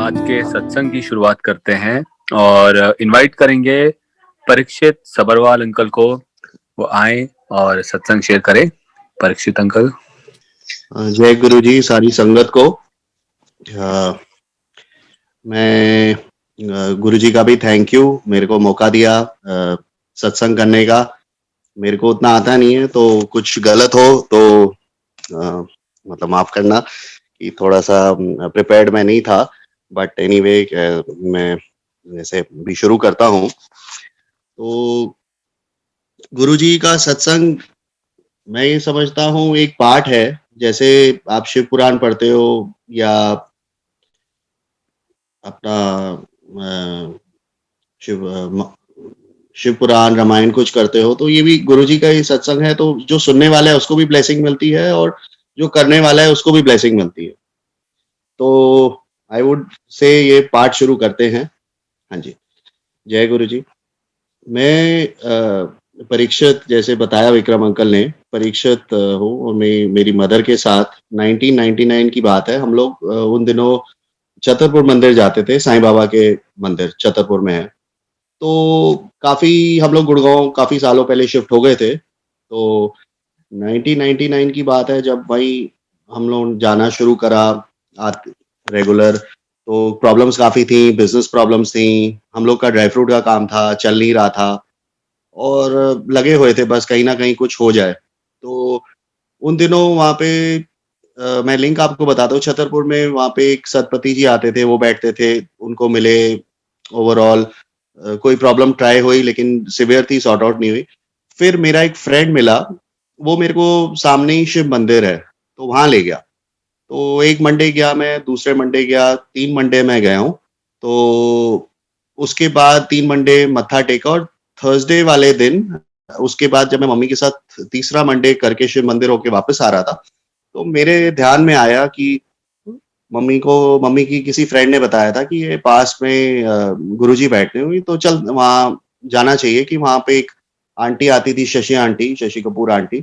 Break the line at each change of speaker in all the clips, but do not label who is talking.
आज के सत्संग की शुरुआत करते हैं और इनवाइट करेंगे परीक्षित सबरवाल अंकल को। वो आए और सत्संग शेयर करें। परीक्षित अंकल।
जय गुरु जी सारी संगत को। मैं गुरु जी का भी थैंक यू, मेरे को मौका दिया सत्संग करने का। मेरे को उतना आता नहीं है, तो कुछ गलत हो तो मतलब माफ करना कि थोड़ा सा प्रिपेयर्ड मैं नहीं था। बट एनीवे मैं जैसे भी शुरू करता हूँ। तो गुरु जी का सत्संग मैं ये समझता हूँ एक पाठ है। जैसे आप शिव पुराण पढ़ते हो या अपना शिव शिव पुराण रामायण कुछ करते हो, तो ये भी गुरु जी का ही सत्संग है। तो जो सुनने वाला है उसको भी ब्लेसिंग मिलती है और जो करने वाला है उसको भी ब्लेसिंग मिलती है। तो आई वुड से ये पाठ शुरू करते हैं। हाँ जी, जय गुरु जी। मैं परीक्षित, जैसे बताया विक्रम अंकल ने, परीक्षित हूँ और मेरी मदर के साथ 1999 की बात है। हम लोग उन दिनों छतरपुर मंदिर जाते थे, साईं बाबा के मंदिर छतरपुर में है। तो काफी हम लोग गुड़गांव काफी सालों पहले शिफ्ट हो गए थे। तो 1999 की बात है जब भाई हम लोग जाना शुरू करा रेगुलर। तो प्रॉब्लम्स काफी थी, बिजनेस प्रॉब्लम्स थी। हम लोग का ड्राई फ्रूट का काम था, चल नहीं रहा था और लगे हुए थे बस कहीं ना कहीं कुछ हो जाए। तो उन दिनों वहाँ पे मैं लिंक आपको बताता हूँ। छतरपुर में वहाँ पे एक सतपति जी आते थे, वो बैठते थे, उनको मिले। ओवरऑल कोई प्रॉब्लम ट्राई हुई लेकिन सिवियर थी, सॉर्ट आउट नहीं हुई। फिर मेरा एक फ्रेंड मिला, वो मेरे को सामने ही शिव मंदिर है तो वहां ले गया। तो एक मंडे गया मैं, दूसरे मंडे गया, 3 मंडे मैं गया हूँ। तो उसके बाद 3 मंडे मत्था टेका और थर्सडे वाले दिन, उसके बाद जब मैं मम्मी के साथ तीसरा मंडे करके शिव मंदिर होके वापस आ रहा था, तो मेरे ध्यान में आया कि मम्मी की किसी फ्रेंड ने बताया था कि ये पास में गुरुजी बैठते हुए, तो चल वहाँ जाना चाहिए। कि वहाँ पे एक आंटी आती थी, शशि कपूर आंटी।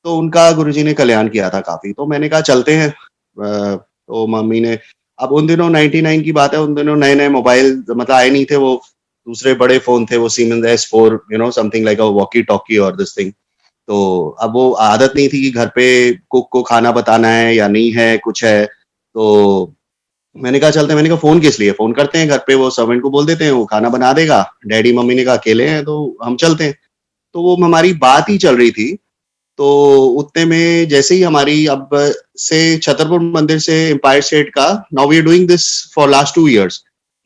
तो उनका गुरुजी ने कल्याण किया था काफी, तो मैंने कहा चलते हैं। तो मम्मी ने, अब उन दिनों 99 की बात है, उन दिनों नए नए मोबाइल मतलब आए नहीं थे। वो दूसरे बड़े फोन थे, वो सीमेंस S4, समथिंग लाइक अ वॉकी टॉकी और दिस थिंग। तो अब वो आदत नहीं थी कि घर पे कुक को खाना बताना है या नहीं है, कुछ है। तो मैंने कहा चलते हैं। मैंने कहा फोन किस लिए, फोन करते हैं घर पे, वो सर्वेंट को बोल देते हैं, वो खाना बना देगा। डैडी मम्मी ने कहा अकेले हैं तो हम चलते हैं। तो वो हमारी बात ही चल रही थी। तो उतने में जैसे ही हमारी, अब से छतरपुर मंदिर से एम्पायर स्टेट का, now we are doing this for last 2 years,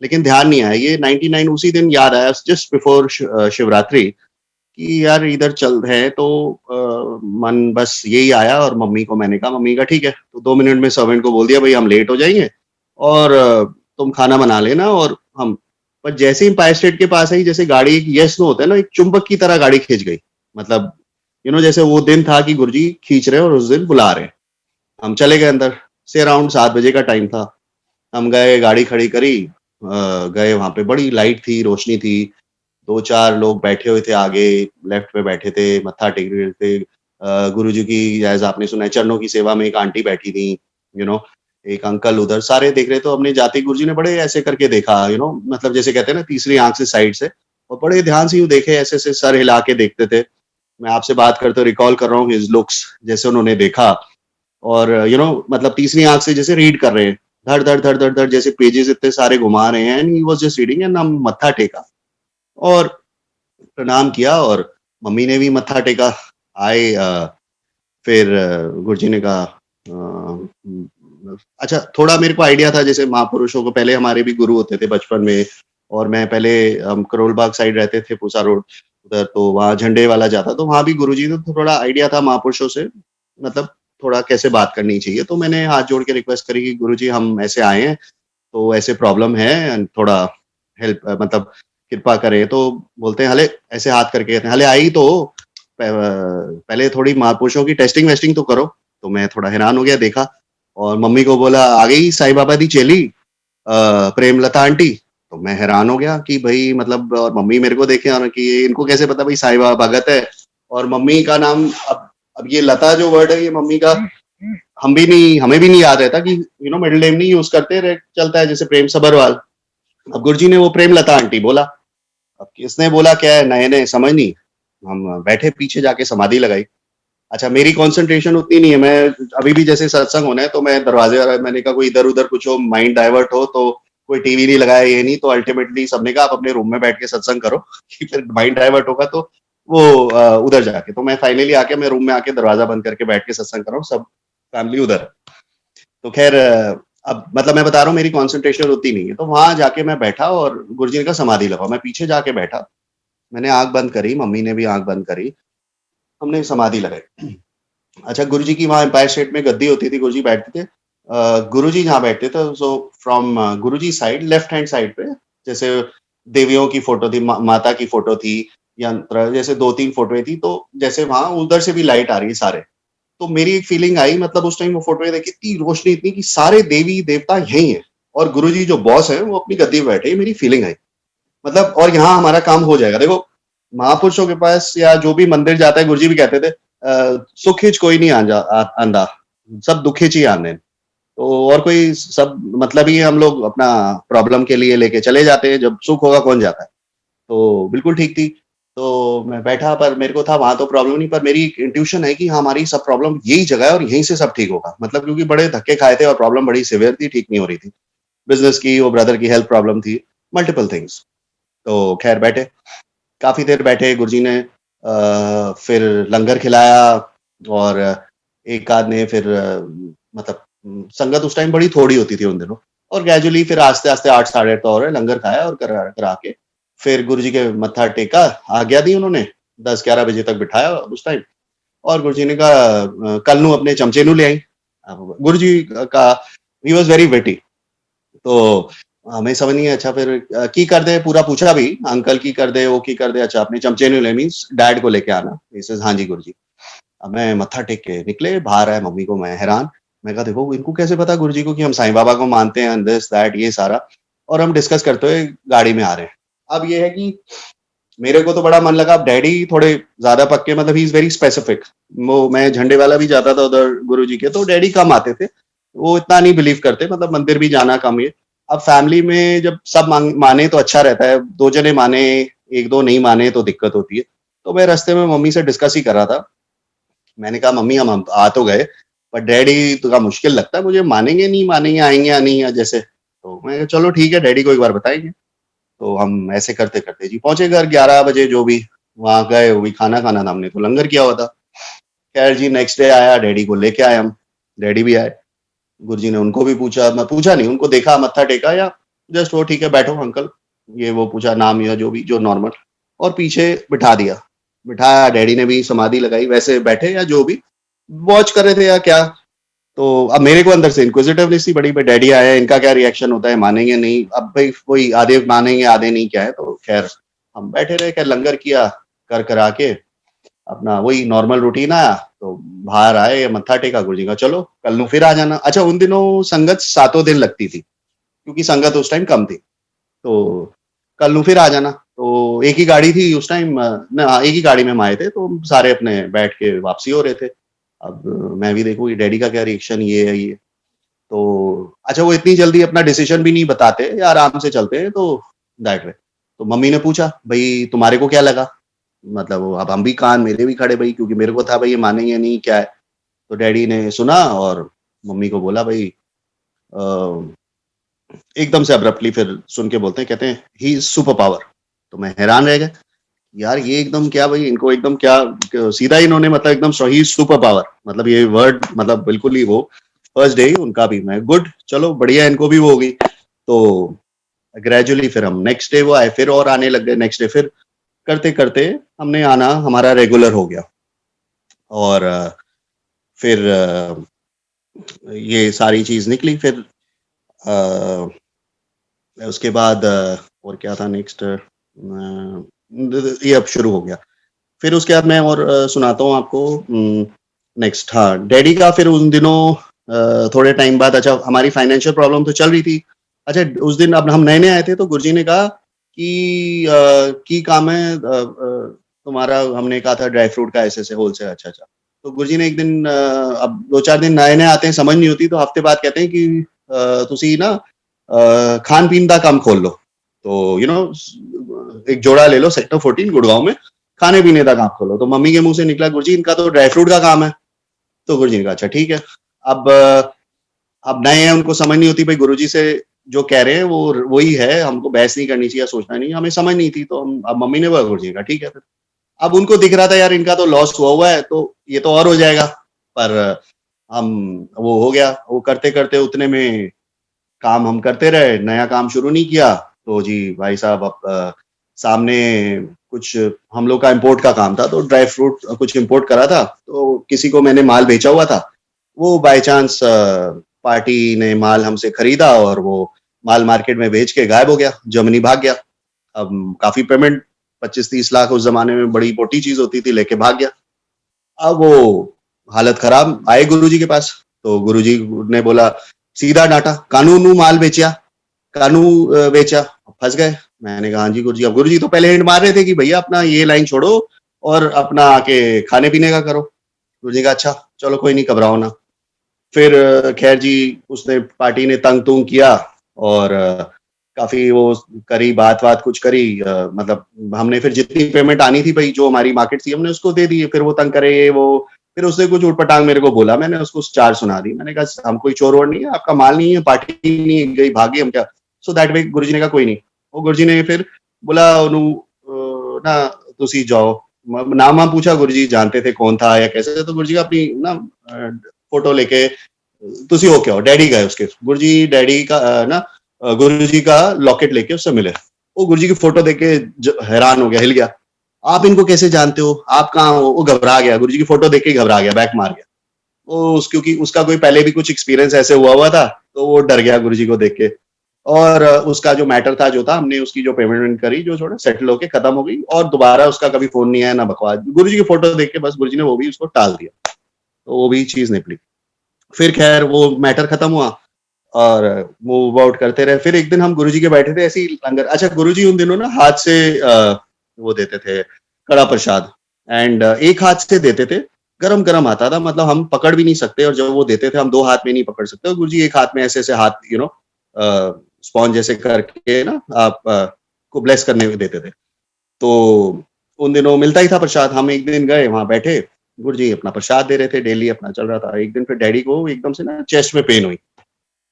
लेकिन ध्यान नहीं आया। ये 99 उसी दिन याद आया, जस्ट बिफोर शिवरात्रि, कि यार इधर चल रहे हैं। तो मन बस यही आया और मम्मी को मैंने कहा, मम्मी का ठीक है। तो 2 मिनट में सर्वेंट को बोल दिया भाई हम लेट हो जाएंगे और तुम खाना बना लेना। और हम, पर जैसे ही एम्पायर स्टेट के पास आई, जैसे गाड़ी एक यस नो होता है ना, एक चुंबक की तरह गाड़ी खींच गई। मतलब जैसे वो दिन था कि गुरुजी खींच रहे हैं और उस दिन बुला रहे हैं। हम चले गए अंदर। से अराउंड 7 बजे का टाइम था। हम गए, गाड़ी खड़ी करी, गए। वहां पे बड़ी लाइट थी, रोशनी थी। 2-4 लोग बैठे हुए थे आगे, लेफ्ट पे बैठे थे, मत्था टेक रहे थे। गुरुजी की, जैसे आपने सुना है, चरणों की सेवा में एक आंटी बैठी थी। यू नो एक अंकल उधर, सारे देख रहे। तो हमने जाते गुरुजी ने बड़े ऐसे करके देखा, मतलब जैसे कहते हैं ना, तीसरी आंख से साइड से, और बड़े ध्यान से यूं देखे, ऐसे ऐसे सर हिला के देखते थे। मैं आपसे बात करते रिकॉल कर रहा हूँ हिज लुक्स, जैसे उन्होंने देखा। और मतलब तीसरी आंख से जैसे रीड कर रहे हैं, धड़ धड़ धड़ धड़ धड़, जैसे पेजेस इतने सारे घुमा रहे हैं। And he was just reading. And हम मत्था टेका और प्रणाम किया, और मम्मी ने भी मत्था टेका। आए, फिर गुरुजी ने कहा अच्छा, थोड़ा मेरे को आइडिया था, जैसे महापुरुषों को पहले हमारे भी गुरु होते थे बचपन में। और मैं पहले, हम करोल बाग साइड रहते थे, पूसा रोड उधर, तो वहाँ झंडे वाला जाता, तो वहाँ भी गुरुजी ने, तो थोड़ा आइडिया था महापुरुषों से, मतलब थोड़ा कैसे बात करनी चाहिए। तो मैंने हाथ जोड़ के रिक्वेस्ट करी कि गुरुजी हम ऐसे आए हैं, तो ऐसे प्रॉब्लम है, and थोड़ा हेल्प, मतलब कृपा करें। तो बोलते हैं हले, ऐसे हाथ करके कहते हैं हले आई तो पहले थोड़ी महापुरुषों की टेस्टिंग वेस्टिंग तो करो। तो मैं थोड़ा हैरान हो गया, देखा, और मम्मी को बोला आ गई साईं बाबा दी चेली प्रेमलता आंटी। तो मैं हैरान हो गया कि भाई, मतलब, और मम्मी मेरे को देखे और कि इनको कैसे पता भाई साईं बाबा भगत है। और मम्मी का नाम, अब ये लता जो वर्ड है, ये मम्मी का हम भी नहीं, हमें भी नहीं याद रहता कि मिडिल नेम नहीं यूज करते रहे, चलता है जैसे प्रेम सबरवाल। अब गुरुजी ने वो प्रेमलता आंटी बोला। अब किसने बोला क्या है, नए नए समझ नहीं। हम बैठे पीछे जाके समाधि लगाई। अच्छा, मेरी कंसंट्रेशन उतनी नहीं है, मैं अभी भी जैसे सत्संग होना है तो मैं दरवाजे, मैंने कहा कोई इधर उधर कुछ हो, माइंड डाइवर्ट हो तो कोई टीवी नहीं लगाया, ये नहीं तो अल्टीमेटली सबने कहा आप अपने रूम में बैठ के सत्संग करो कि फिर माइंड डाइवर्ट होगा तो वो उधर जाके, तो मैं फाइनली आके मैं रूम में आके दरवाजा बंद करके बैठ के सत्संग कर रहा हूँ, सब फैमिली उधर है। तो खैर अब मतलब मैं बता रहा हूँ मेरी कंसंट्रेशन उतनी नहीं है, तो वहां जाके मैं बैठा और गुरुजी ने कहा समाधि लगाओ। मैं पीछे जाके बैठा, मैंने आंख बंद करी, मम्मी ने भी आंख बंद करी, हमने समाधि लगाई। अच्छा, गुरुजी की वहाँ एम्पायर स्टेट में गद्दी होती थी, गुरुजी बैठते थे। गुरुजी जहाँ बैठते थे, so from Guruji side, left hand side पे जैसे देवियों की फोटो थी, माता की फोटो थी, यंत्र जैसे 2-3 फोटोएं थी, तो जैसे वहां उधर से भी लाइट आ रही है सारे। तो मेरी एक फीलिंग आई, मतलब उस टाइम वो फोटो देखी, इतनी रोशनी इतनी कि सारे देवी देवता यही है और गुरुजी जो बॉस है वो अपनी गद्दी पे बैठे, मेरी फीलिंग आई। मतलब और यहाँ हमारा काम हो जाएगा। देखो, महापुरुषों के पास या जो भी मंदिर जाता है, गुरुजी भी कहते थे सुख हिच कोई नहीं आंदा, सब दुख हिच ही आंदे। तो और कोई सब मतलब ही हम लोग अपना प्रॉब्लम के लिए लेके चले जाते हैं, जब सुख होगा कौन जाता है। तो बिल्कुल ठीक थी। तो मैं बैठा, पर मेरे को था वहां तो प्रॉब्लम नहीं, पर मेरी इंट्यूशन है कि हाँ, हमारी सब प्रॉब्लम यही जगह है और यहीं से सब ठीक होगा, मतलब क्योंकि बड़े धक्के खाए थे और प्रॉब्लम बड़ी सिवियर थी, ठीक नहीं हो रही थी। बिजनेस की, वो ब्रदर की हेल्थ प्रॉब्लम थी, मल्टीपल थिंग्स। तो खैर बैठे, काफी देर बैठे, गुरुजी ने फिर लंगर खिलाया और एक आध ने फिर मतलब संगत उस टाइम बड़ी थोड़ी होती थी उन दिनों, और ग्रेजुअली फिर आस्ते आस्ते 8 साढ़े 8 तो और लंगर खाया और करा के फिर गुरुजी के मत्था टेका, आज्ञा दी उन्होंने, 10-11 बजे तक बिठाया उस टाइम। और गुरुजी ने कहा कल नू अपने चमचे नू ले आई। अब गुरुजी का ही वॉज वेरी वेटी, तो हमें समझ नहीं है। अच्छा फिर की कर दे, पूरा पूछा भी, अंकल की कर दे, वो की कर दे, अच्छा अपने चमचे नहीं ले, मीन्स डैड को लेके आना। हाँ जी गुरुजी। अब मैं मत्था टेक के निकले, बाहर आए, मम्मी को मैं हैरान। मैं कहा देखो इनको कैसे पता गुरुजी को कि हम साईं बाबा को मानते हैं, दिस दैट ये सारा, और हम डिस्कस करते हुए गाड़ी में आ रहे हैं। अब ये है कि मेरे को तो बड़ा मन लगा, अब डैडी थोड़े ज्यादा पक्के, मतलब ही इज वेरी स्पेसिफिक। वो मैं झंडे वाला भी जाता था उधर गुरुजी के, तो डैडी कम आते थे, वो इतना नहीं बिलीव करते, मतलब मंदिर भी जाना कम ये। अब फैमिली में जब सब माने तो अच्छा रहता है, 2 जने माने, 1-2 नहीं माने तो दिक्कत होती है। तो मैं रास्ते में मम्मी से डिस्कस ही कर रहा था। मैंने कहा मम्मी हम आ तो गए, पर डैडी तो का मुश्किल लगता है मुझे, मानेंगे नहीं मानेंगे, आएंगे या नहीं, या जैसे। तो मैं कहा, चलो ठीक है, डैडी को एक बार बताएंगे। तो हम ऐसे करते करते जी पहुंचे घर 11 बजे, जो भी वहां गए, वो भी खाना खाना था, हमने तो लंगर किया हुआ था। खैर जी नेक्स्ट डे आया, डैडी को लेके आए हम, डैडी भी आए। गुरुजी ने उनको भी पूछा, मैं पूछा नहीं, उनको देखा, मत्था टेका, या जस्ट वो ठीक है बैठो अंकल, ये वो पूछा नाम या जो भी, जो नॉर्मल, और पीछे बिठा दिया। बिठाया, डैडी ने भी समाधि लगाई, वैसे बैठे या जो भी वॉच कर रहे थे या क्या। तो अब मेरे को अंदर से इंक्विजिटिवनेस थी बड़ी, भाई डैडी आया है, इनका क्या रिएक्शन होता है, मानेंगे नहीं, अब भाई कोई आधे मानेंगे आधे नहीं, क्या है। तो खैर हम बैठे रहे, खैर लंगर किया, कर करा के अपना वही नॉर्मल रूटीन आया। तो बाहर आए, मत्था टेका, गुरुजी का चलो कल नू फिर आ जाना। अच्छा, उन दिनों संगत 7 दिन लगती थी, क्योंकि संगत उस टाइम कम थी, तो कल नू फिर आ जाना। तो एक ही गाड़ी थी उस टाइम ना, एक ही गाड़ी में हम आए थे, तो सारे अपने बैठ के वापसी हो रहे थे। अब मैं भी देखूँ डैडी का क्या रिएक्शन, ये है ये। तो अच्छा, वो इतनी जल्दी अपना डिसीजन भी नहीं बताते या आराम से चलते हैं, तो दैट वे। तो मम्मी ने पूछा भाई तुम्हारे को क्या लगा, मतलब अब हम भी कान मेरे भी खड़े भाई, क्योंकि मेरे को था भाई ये मानेंगे नहीं क्या है। तो डैडी ने सुना और मम्मी को बोला भाई एकदम से अब्रप्टली फिर सुन के बोलते हैं, कहते हैं ही इज सुपर पावर। तो मैं हैरान रह गया, यार ये एकदम क्या भाई, इनको एकदम क्या, सीधा ही इन्होंने मतलब एकदम सही सुपर पावर, मतलब ये वर्ड मतलब बिल्कुल ही वो फर्स्ट डे ही उनका भी, मैं गुड चलो बढ़िया, इनको भी वो होगी। तो ग्रेजुअली फिर हम नेक्स्ट डे वो आए, फिर और आने लग गए, नेक्स्ट डे फिर करते करते हमने आना हमारा रेगुलर हो गया। और फिर ये सारी चीज निकली फिर उसके बाद और क्या था नेक्स्ट, ये अब शुरू हो गया। फिर उसके बाद मैं और सुनाता हूँ आपको नेक्स्ट। हाँ, डैडी का फिर उन दिनों थोड़े टाइम बाद, अच्छा हमारी फाइनेंशियल प्रॉब्लम तो चल रही थी। अच्छा उस दिन अब हम नए नए आए थे, तो गुरुजी ने कहा कि काम है तुम्हारा, हमने कहा था ड्राई फ्रूट का ऐसे ऐसे होलसेल, अच्छा अच्छा। तो गुरुजी ने एक दिन अब 2-4 दिन नए-नए आते हैं, समझ नहीं होती, तो हफ्ते बाद कहते हैं कि तुसी ना खान-पीन दा काम खोल लो। तो एक जोड़ा ले लो सेक्टर 14 गुड़गाँव में, खाने-पीने का काम खोलो। तो मम्मी के मुँह से निकला, गुरुजी इनका तो ड्राई फ्रूट का काम है। तो गुरुजी ने कहा अच्छा ठीक है। अब अब नए हैं, उनको समझ नहीं होती, भाई गुरुजी से जो कह रहे हैं वो वही है, हमको बहस नहीं करनी चाहिए, सोचना नहीं, हमें समझ नहीं थी। तो अब मम्मी ने बोला, गुरुजी ने कहा ठीक है फिर। अब उनको दिख रहा था यार इनका तो लॉस हुआ है, तो ये तो और हो जाएगा। पर हम वो हो गया, वो करते-करते उतने में काम हम करते रहे, नया काम शुरू नहीं किया। तो जी भाई साहब, अब सामने कुछ हम लोग का इम्पोर्ट का काम था, तो ड्राई फ्रूट कुछ इम्पोर्ट करा था, तो किसी को मैंने माल बेचा हुआ था। वो बाय चांस पार्टी ने माल हमसे खरीदा और वो माल मार्केट में बेच के गायब हो गया, जर्मनी भाग गया। अब काफ़ी पेमेंट 25-30 लाख उस ज़माने में बड़ी मोटी चीज़ होती थी, लेके भाग गया। अब वो हालत खराब, आए गुरुजी के पास, तो गुरुजी ने बोला, सीधा डाँटा, "कानू नू माल बेचा, कानू बेचा?" फँस गए। मैंने कहा, "हाँ जी गुरुजी।" अब गुरुजी तो पहले हिंट मार रहे थे कि भैया अपना ये लाइन छोड़ो और अपना आके खाने-पीने का करो। गुरुजी कहा, "अच्छा, चलो कोई नहीं, घबराओ ना।" फिर खैर जी, उसने पार्टी ने तंग-तुंग किया और काफ़ी वो करी, बात-वात कुछ करी, मतलब हमने फिर जितनी पेमेंट आनी थी भई, जो हमारी मार्केट थी, हमने उसको दे दी। फिर वो तंग करे, ये वो, फिर उसने कुछ ऊट-पटांग मेरे को बोला, मैंने उसको 4 सुना दी। मैंने कहा, "हम कोई चोर-वोर नहीं है, आपका माल नहीं है, पार्टी नहीं गई, भागे, हम क्या।" सो दैट वे गुरुजी ने कहा, "कोई नहीं।" वो गुरुजी ने फिर बोला, "ओनू ना तुसी जाओ।" नाम-वाम पूछा, गुरुजी जानते थे कौन था या कैसे, तो गुरुजी अपनी ना फ़ोटो लेके, तुसी हो क्या हो? डैडी गए उसके। गुरुजी डैडी का गुरुजी का लॉकेट लेके उससे मिले। वो गुरुजी की फ़ोटो देख के हैरान हो गया, हिल गया। "आप इनको कैसे जानते हो? आप कहाँ हो?" वो घबरा गया, गुरुजी की फ़ोटो देख के ही घबरा गया, बैक मार गया। वो उस क्योंकि उसका कोई पहले भी कुछ एक्सपीरियंस ऐसे हुआ था, तो वो डर गया गुरुजी को देख के। और उसका जो मैटर था जो था, हमने उसकी जो पेमेंट करी, जो थोड़ा सेटल होके खत्म हो गई, और दोबारा उसका कभी फ़ोन नहीं आया, ना बकवास। गुरुजी की फ़ोटो देख के बस गुरुजी ने वो भी उसको टाल दिया। तो वो भी चीज़ निपटी। फिर खैर वो मैटर खत्म हुआ और मूव आउट करते रहे। फिर एक दिन हम गुरुजी के बैठे थे ऐसे ही लंगर, अच्छा गुरुजी उन दिनों ना हाथ से वो देते थे कड़ा प्रसाद, एंड एक हाथ से देते थे, गरम-गरम आता था, मतलब हम पकड़ भी नहीं सकते, और जब वो देते थे हम 2 हाथ में नहीं पकड़ सकते, और गुरुजी एक हाथ में ऐसे-ऐसे हाथ स्पॉन्ज जैसे करके ना आप को ब्लेस करने को देते थे। तो उन दिनों मिलता ही था प्रसाद। हम एक दिन गए, वहाँ बैठे, गुरुजी अपना प्रसाद दे रहे थे, डेली अपना चल रहा था। एक दिन फिर डैडी को एकदम से ना चेस्ट में पेन हुई।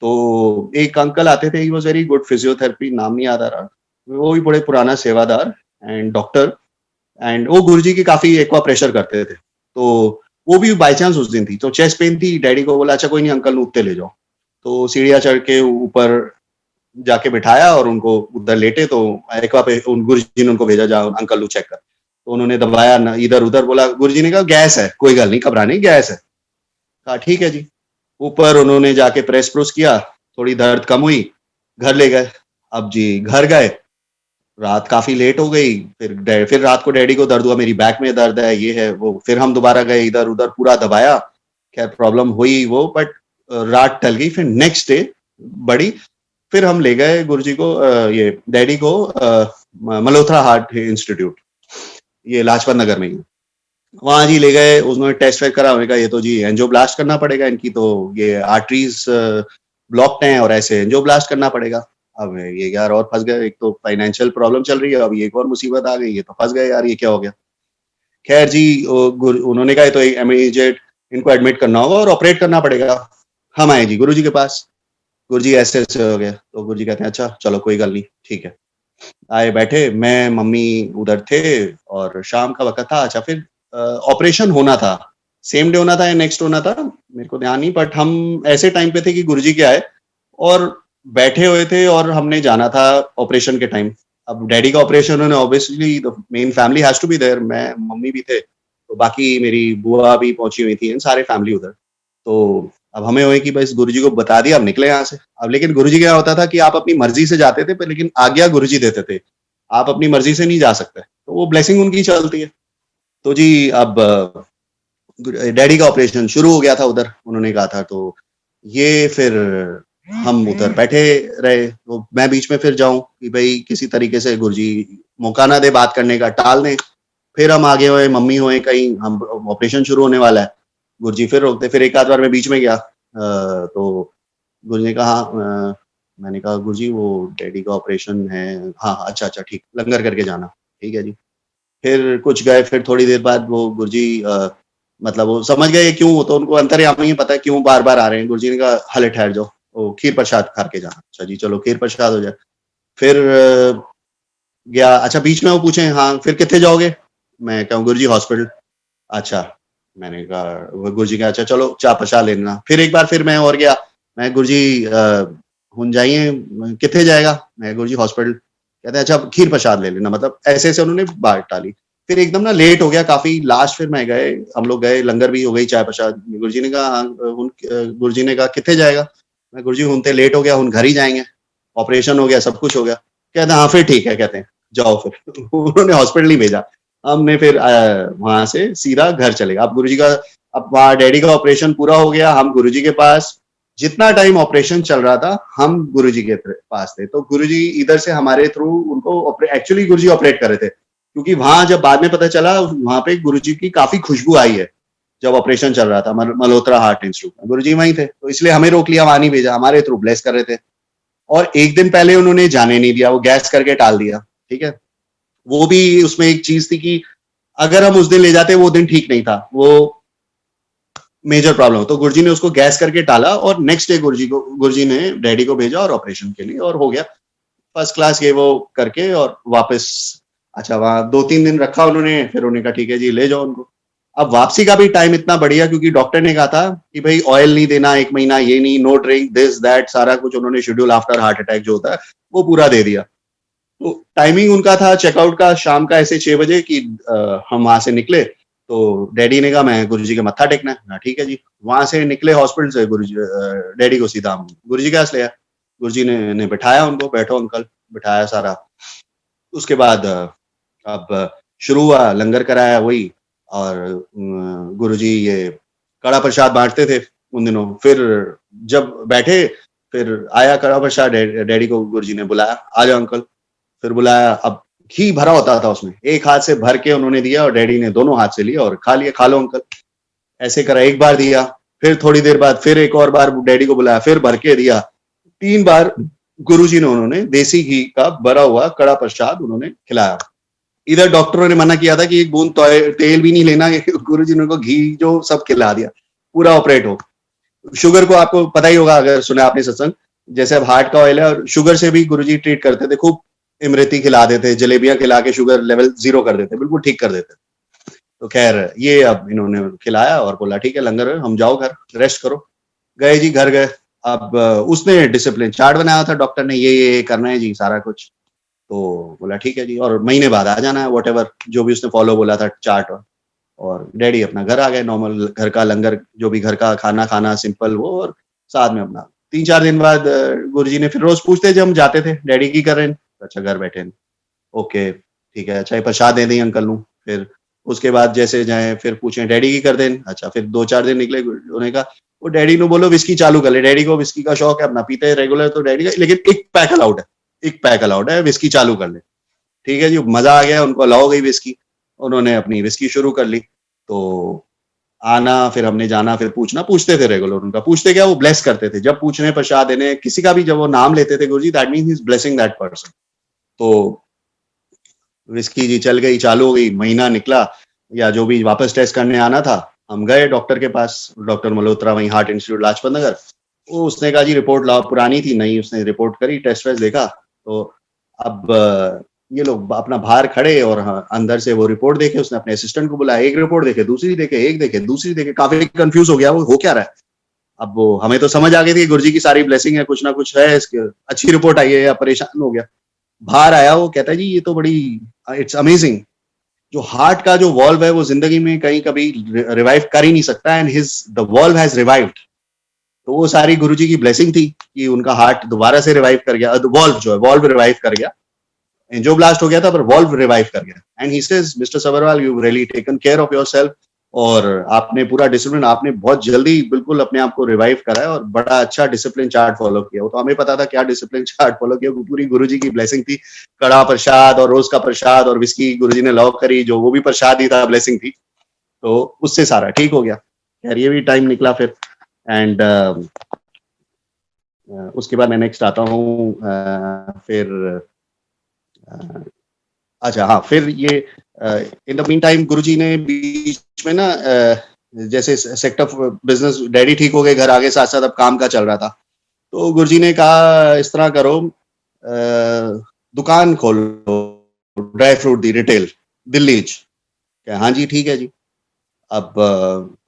तो एक अंकल आते थे, he was very good, physiotherapy, नाम नहीं याद आ रहा। वो भी बड़े पुराना सेवादार एंड डॉक्टर, एंड वो गुरुजी की काफ़ी एक्वा प्रेशर करते थे। तो वो भी बाय चांस उस दिन थी, तो चेस्ट पेन थी, डैडी को बोला, अच्छा कोई नहीं अंकल, उत्ते ले जाओ। तो सीढ़ियाँ चढ़ के ऊपर जाके बिठाया और उनको उधर लेटे, तो एक्वा पे उन गुरुजी ने उनको भेजा, जाओ अंकल को चेक कर। तो उन्होंने दबाया ना इधर-उधर, बोला, गुरुजी ने कहा गैस है, कोई गल नहीं घबराने, गैस है। कहा ठीक है जी। ऊपर उन्होंने जाके प्रेस-प्रूस किया, थोड़ी दर्द कम हुई, घर ले गए। अब जी घर गए, रात काफ़ी लेट हो गई, फिर रात को डैडी को दर्द हुआ, मेरी बैक में दर्द है, ये है, वो। फिर हम दोबारा गए, इधर-उधर पूरा दबाया, खैर प्रॉब्लम हुई वो, बट रात टल गई। फिर नेक्स्ट डे बड़ी, फिर हम ले गए गुरुजी को, ये डैडी को मल्होत्रा हार्ट इंस्टीट्यूट, ये लाजपत नगर में ही। वहाँ जी ले गए, उन्होंने टेस्ट वेस्ट करा, उन्होंने कहा ये तो जी एंजियोब्लास्ट करना पड़ेगा, इनकी तो ये आर्टरीज ब्लॉक्ड हैं और ऐसे एंजियोब्लास्ट करना पड़ेगा। अब ये यार और फँस गए, एक तो फाइनेंशियल प्रॉब्लम चल रही है, अब ये एक और मुसीबत आ गई, ये तो फँस गए यार, ये क्या हो गया? खैर जी, उन्होंने कहा ये तो इमीडिएट इनको एडमिट करना होगा और ऑपरेट करना पड़ेगा। हम आए जी गुरुजी के पास, गुरुजी ऐसे-ऐसे हो गया, तो गुरुजी कहते हैं अच्छा चलो कोई गल नहीं, ठीक है। आए बैठे, मैं मम्मी उधर थे और शाम का वक़्त था। अच्छा फिर ऑपरेशन होना था, सेम डे होना था या नेक्स्ट होना था, मेरे को ध्यान नहीं, बट हम ऐसे टाइम पे थे कि गुरुजी के आए और बैठे हुए थे और हमने जाना था ऑपरेशन के टाइम। अब डैडी का ऑपरेशन उन्होंने, obviously the main family has to be there, मैं, मम्मी भी थे, तो बाकी मेरी बुआ भी पहुँची हुई थी, सारे फैमिली उधर। तो अब हमें हुए कि बस गुरुजी को बता दिया, अब निकले यहाँ से। अब लेकिन गुरुजी क्या होता था कि आप अपनी मर्ज़ी से जाते थे, पर लेकिन आज्ञा गुरुजी देते थे। आप अपनी मर्ज़ी से नहीं जा सकते, तो वो ब्लेसिंग उनकी चलती है। तो जी अब डैडी का ऑपरेशन शुरू हो गया था उधर, उन्होंने कहा था, तो ये फिर हम उधर बैठे रहे, तो मैं बीच में फिर जाऊँ कि भई किसी तरीके से गुरुजी मौका ना दें बात करने का, टाल दें। फिर हम आगे हुए, मम्मी हुए कहीं, हम ऑपरेशन शुरू होने वाला है। गुरुजी फिर रोकते, फिर एक आध बार मैं बीच में गया, तो गुरुजी ने कहा मैंने कहा गुरुजी वो डैडी का ऑपरेशन है, हाँ अच्छा अच्छा ठीक, लंगर करके जाना, ठीक है जी। फिर कुछ गए, फिर थोड़ी देर बाद वो गुरुजी मतलब वो समझ गए क्यों, वो तो उनको अंतर्यामी ही पता है क्यों बार बार आ रहे हैं। गुरुजी ने कहा हले ठहर जाओ, वो खीर प्रसाद खा के जाना। अच्छा जी चलो खीर प्रसाद हो जाए। फिर गया, अच्छा बीच में वो पूछे हाँ फिर कितने जाओगे, मैं कहूँ गुरुजी हॉस्पिटल। अच्छा, मैंने कहा गुरुजी कहा अच्छा चलो चाह प्रसाद ले लेना। फिर एक बार फिर मैं और गया, मैं गुरुजी हुन जाइए, कितने जाएगा, मैं गुरुजी हॉस्पिटल। कहते हैं अच्छा खीर प्रसाद ले लेना, मतलब ऐसे ऐसे उन्होंने बात टाली। फिर एकदम ना लेट हो गया काफी, लास्ट फिर मैं गए, हम लोग गए, लंगर भी हो गई, चाय प्रसाद। गुरुजी ने कहा हाँ, गुरुजी ने कहा कितने जाएगा, मैं गुरुजी हुन ते लेट हो गया, हुन घर ही जाएंगे, ऑपरेशन हो गया, सब कुछ हो गया। कहते हैं हाँ फिर ठीक है, कहते हैं जाओ फिर उन्होंने हॉस्पिटल ही भेजा। हमने फिर वहां से सीधा घर चले गए। अब गुरुजी का, अब वहाँ डैडी का ऑपरेशन पूरा हो गया, हम गुरुजी के पास, जितना टाइम ऑपरेशन चल रहा था हम गुरुजी के पास थे। तो गुरुजी इधर से हमारे थ्रू उनको, एक्चुअली गुरुजी ऑपरेट कर रहे थे, क्योंकि वहां जब बाद में पता चला वहां पे गुरुजी की काफी खुशबू आई है। जब ऑपरेशन चल रहा था मल्होत्रा हार्ट इंस्टीट्यूट में, गुरुजी वहीं थे, तो इसलिए हमें रोक लिया, वहां नहीं भेजा, हमारे थ्रू ब्लेस कर रहे थे। और एक दिन पहले उन्होंने जाने नहीं दिया, वो गैस करके टाल दिया, ठीक है। वो भी उसमें एक चीज थी कि अगर हम उस दिन ले जाते, वो दिन ठीक नहीं था, वो मेजर प्रॉब्लम, तो गुरुजी ने उसको गैस करके टाला और नेक्स्ट डे गुरुजी ने डैडी को भेजा और ऑपरेशन के लिए, और हो गया फर्स्ट क्लास ये वो करके, और वापस, अच्छा वहां 2-3 दिन रखा उन्होंने, फिर उन्होंने कहा ठीक है जी ले जाओ उनको। अब वापसी का भी टाइम इतना बढ़िया, क्योंकि डॉक्टर ने कहा था कि भाई ऑयल नहीं देना 1 महीना, ये नहीं, नो ड्रिंक, दिस दैट, सारा कुछ उन्होंने शेड्यूल आफ्टर हार्ट अटैक जो होता है वो पूरा दे दिया। तो टाइमिंग उनका था चेकआउट का शाम का ऐसे 6 बजे कि हम वहां से निकले, तो डैडी ने कहा मैं गुरुजी के मत्था टेकना है, हाँ ठीक है जी। वहां से निकले हॉस्पिटल से, गुरुजी डैडी को सीधा हम गुरुजी के पास ले आए। गुरुजी ने बिठाया उनको, बैठो अंकल, बिठाया सारा। उसके बाद अब शुरू हुआ, लंगर कराया वही, और गुरुजी ये कड़ा प्रसाद बांटते थे उन दिनों। फिर जब बैठे, फिर आया कड़ा प्रसाद, डैडी को गुरुजी ने बुलाया, आ जाओ अंकल। फिर बुलाया, अब घी भरा होता था उसमें, एक हाथ से भर के उन्होंने दिया और डैडी ने दोनों हाथ से लिया और खा लिया, खा लो अंकल, ऐसे करा। एक बार दिया, फिर थोड़ी देर बाद फिर एक और बार डैडी को बुलाया, फिर भर के दिया। 3 बार गुरुजी ने उन्होंने देसी घी का भरा हुआ कड़ा प्रसाद उन्होंने खिलाया। इधर डॉक्टरों ने मना किया था कि एक बूंद तेल भी नहीं लेना, गुरुजी ने उनको घी जो सब खिला दिया, पूरा ऑपरेट हो। शुगर को आपको पता ही होगा, अगर सुना आपने सत्संग, जैसे अब हार्ट का ऑयल है, और शुगर से भी गुरुजी ट्रीट करते थे, खूब इमरती खिला देते, जलेबियां खिला के शुगर लेवल 0 कर देते, बिल्कुल ठीक कर देते। तो खैर ये अब इन्होंने खिलाया और बोला ठीक है लंगर है, हम जाओ घर, रेस्ट करो। गए जी, घर गए। अब उसने डिसिप्लिन चार्ट बनाया था डॉक्टर ने, ये करना है जी सारा कुछ। तो बोला ठीक है जी, और महीने बाद आ जाना है, वॉट जो भी उसने फॉलो बोला था चार्ट। और डैडी अपना घर आ गए, नॉर्मल घर का लंगर, जो भी घर का खाना खाना सिंपल वो, और साथ में अपना 3-4 दिन बाद गुरुजी ने फिर रोज पूछते जब हम जाते थे डैडी की कर रहे हैं, अच्छा घर बैठे हैं, ओके ठीक है, अच्छा ये प्रसाद दे दें अंकल नू। फिर उसके बाद जैसे जाए फिर पूछे डैडी की कर दें, अच्छा फिर 2-4 दिन निकले, उन्होंने कहा वो डैडी ने बोलो विस्की चालू कर ले, डैडी को विस्की का शौक है, अपना पीते हैं रेगुलर, तो डैडी का लेकिन एक पैक अलाउड है, एक पैक अलाउड है, विस्की चालू कर ले। ठीक है जी, मजा आ गया, उनको अलाउ हो गई विस्की, उन्होंने अपनी विस्की शुरू कर ली। तो आना, फिर हमने जाना, फिर पूछना, पूछते थे रेगुलर, उनका पूछते क्या, वो ब्लेस करते थे जब पूछने प्रसाद देने किसी का भी, जब वो नाम लेते थे Guruji, that means he is blessing that person. तो विस्की जी चल गई, चालू हो गई, महीना निकला, या जो भी वापस टेस्ट करने आना था, हम गए डॉक्टर के पास, डॉक्टर मल्होत्रा, वहीं हार्ट इंस्टीट्यूट लाजपत नगर। वो उसने कहा जी रिपोर्ट लाओ, पुरानी थी, नहीं, उसने रिपोर्ट करी, टेस्ट वेस्ट देखा, तो अब ये लोग अपना बाहर खड़े, और अंदर से वो रिपोर्ट देखे, उसने अपने असिस्टेंट को बुलाया, एक रिपोर्ट देखे, दूसरी देखे, एक देखे, दूसरी देखे, काफी कंफ्यूज हो गया वो हो क्या रहा है। अब वो हमें तो समझ आ गई थी गुरुजी की सारी ब्लेसिंग है, कुछ ना कुछ है इसके, अच्छी रिपोर्ट आई है, या परेशान हो गया। बाहर आया, वो कहता है जी ये तो बड़ी, इट्स अमेजिंग, जो हार्ट का जो वॉल्व है वो जिंदगी में कहीं कभी रिवाइव कर ही नहीं सकता, and his the valve has revived. तो वो सारी गुरुजी की ब्लेसिंग थी कि उनका हार्ट दोबारा से रिवाइव कर गया, वॉल्व जो है वॉल्व रिवाइव कर गया, एंजियोब्लास्ट हो गया था पर वॉल्व रिवाइव कर गया। And he says mister Sabharwal you really taken care of yourself, और आपने पूरा डिसिप्लिन, आपने बहुत जल्दी बिल्कुल अपने आप को रिवाइव करा है, और बड़ा अच्छा डिसिप्लिन चार्ट फॉलो किया। वो तो हमें पता था क्या डिसिप्लिन चार्ट फॉलो किया, पूरी गुरुजी की ब्लेसिंग थी, कड़ा प्रसाद और रोज का प्रसाद और विस्की गुरुजी ने लॉक करी, जो वो भी प्रसाद ही था, ब्लेसिंग थी, तो उससे सारा ठीक हो गया। खैर ये भी टाइम निकला फिर। एंड उसके बाद मैं नेक्स्ट आता हूँ फिर अच्छा हाँ, फिर ये इन द मीन टाइम गुरुजी ने बीच में ना जैसे सेक्टर बिजनेस, डैडी ठीक हो गए, घर आगे, साथ साथ अब काम का चल रहा था, तो गुरुजी ने कहा इस तरह करो, दुकान खोलो ड्राई फ्रूट दी रिटेल दिल्ली च। क्या हाँ जी ठीक है जी। अब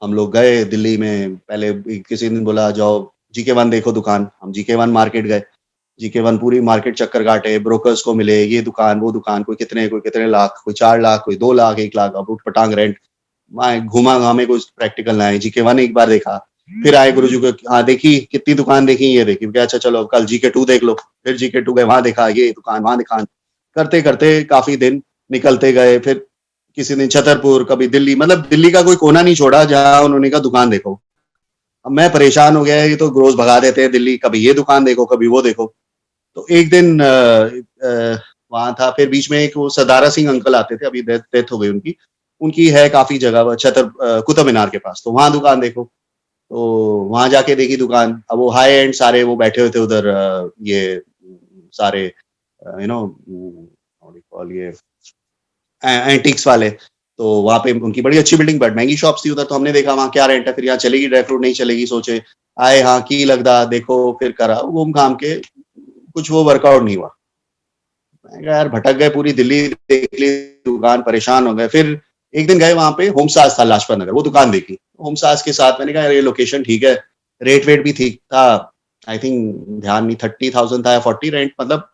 हम लोग गए दिल्ली में, पहले किसी ने बोला जाओ GK1 देखो दुकान, हम GK1 मार्केट गए, GK1 पूरी मार्केट चक्कर काटे, ब्रोकर्स को मिले, ये दुकान वो दुकान, कोई कितने लाख, कोई 4 लाख, कोई 2 लाख, 1 लाख, अब उठ पटांग रेंट। मैं घूमा घामे, कुछ प्रैक्टिकल ना है। GK1 एक बार देखा, फिर आए गुरुजी को, हाँ देखी, कितनी दुकान देखी, ये देखी, क्या अच्छा चलो कल GK2 देख लो। फिर GK2 गए, वहां देखा ये दुकान, वहां दुकान, करते करते काफी दिन निकलते गए। फिर किसी दिन छतरपुर, कभी दिल्ली, मतलब दिल्ली का कोई कोना नहीं छोड़ा जहां उन्होंने कहा दुकान देखो। अब मैं परेशान हो गया, ये तो रोज भगा देते हैं दिल्ली, कभी ये दुकान देखो कभी वो देखो। तो एक दिन वहां था, फिर बीच में एक वो सदारा सिंह अंकल आते थे, अभी डेथ हो गई उनकी, उनकी है काफी जगह कुतुब मीनार के पास, तो वहां दुकान देखो। तो वहां जाके देखी दुकान, अब वो हाई एंड सारे वो बैठे हुए थे उधर, ये सारे यू नो कॉल ये एंटिक्स वाले। तो वहां पे उनकी बड़ी अच्छी बिल्डिंग, बट महंगी शॉप्स थी उधर। तो हमने देखा वहां क्या रेंट है, फिर यहाँ चलेगी ड्राई फ्रूट, नहीं चलेगी, सोचे आए हाँ की लगदा देखो, फिर करा घूम घाम के, कुछ वो वर्कआउट नहीं हुआ। मैं कहा यार भटक गए, पूरी दिल्ली देख ली दुकान, परेशान हो गए। फिर एक दिन गए वहां पे, होम सास था लाजपत नगर, वो दुकान देखी होम सास के साथ। मैंने कहा ये लोकेशन ठीक है, रेट वेट भी ठीक था, आई थिंक ध्यान नहीं 30,000 था या 40 रेंट, मतलब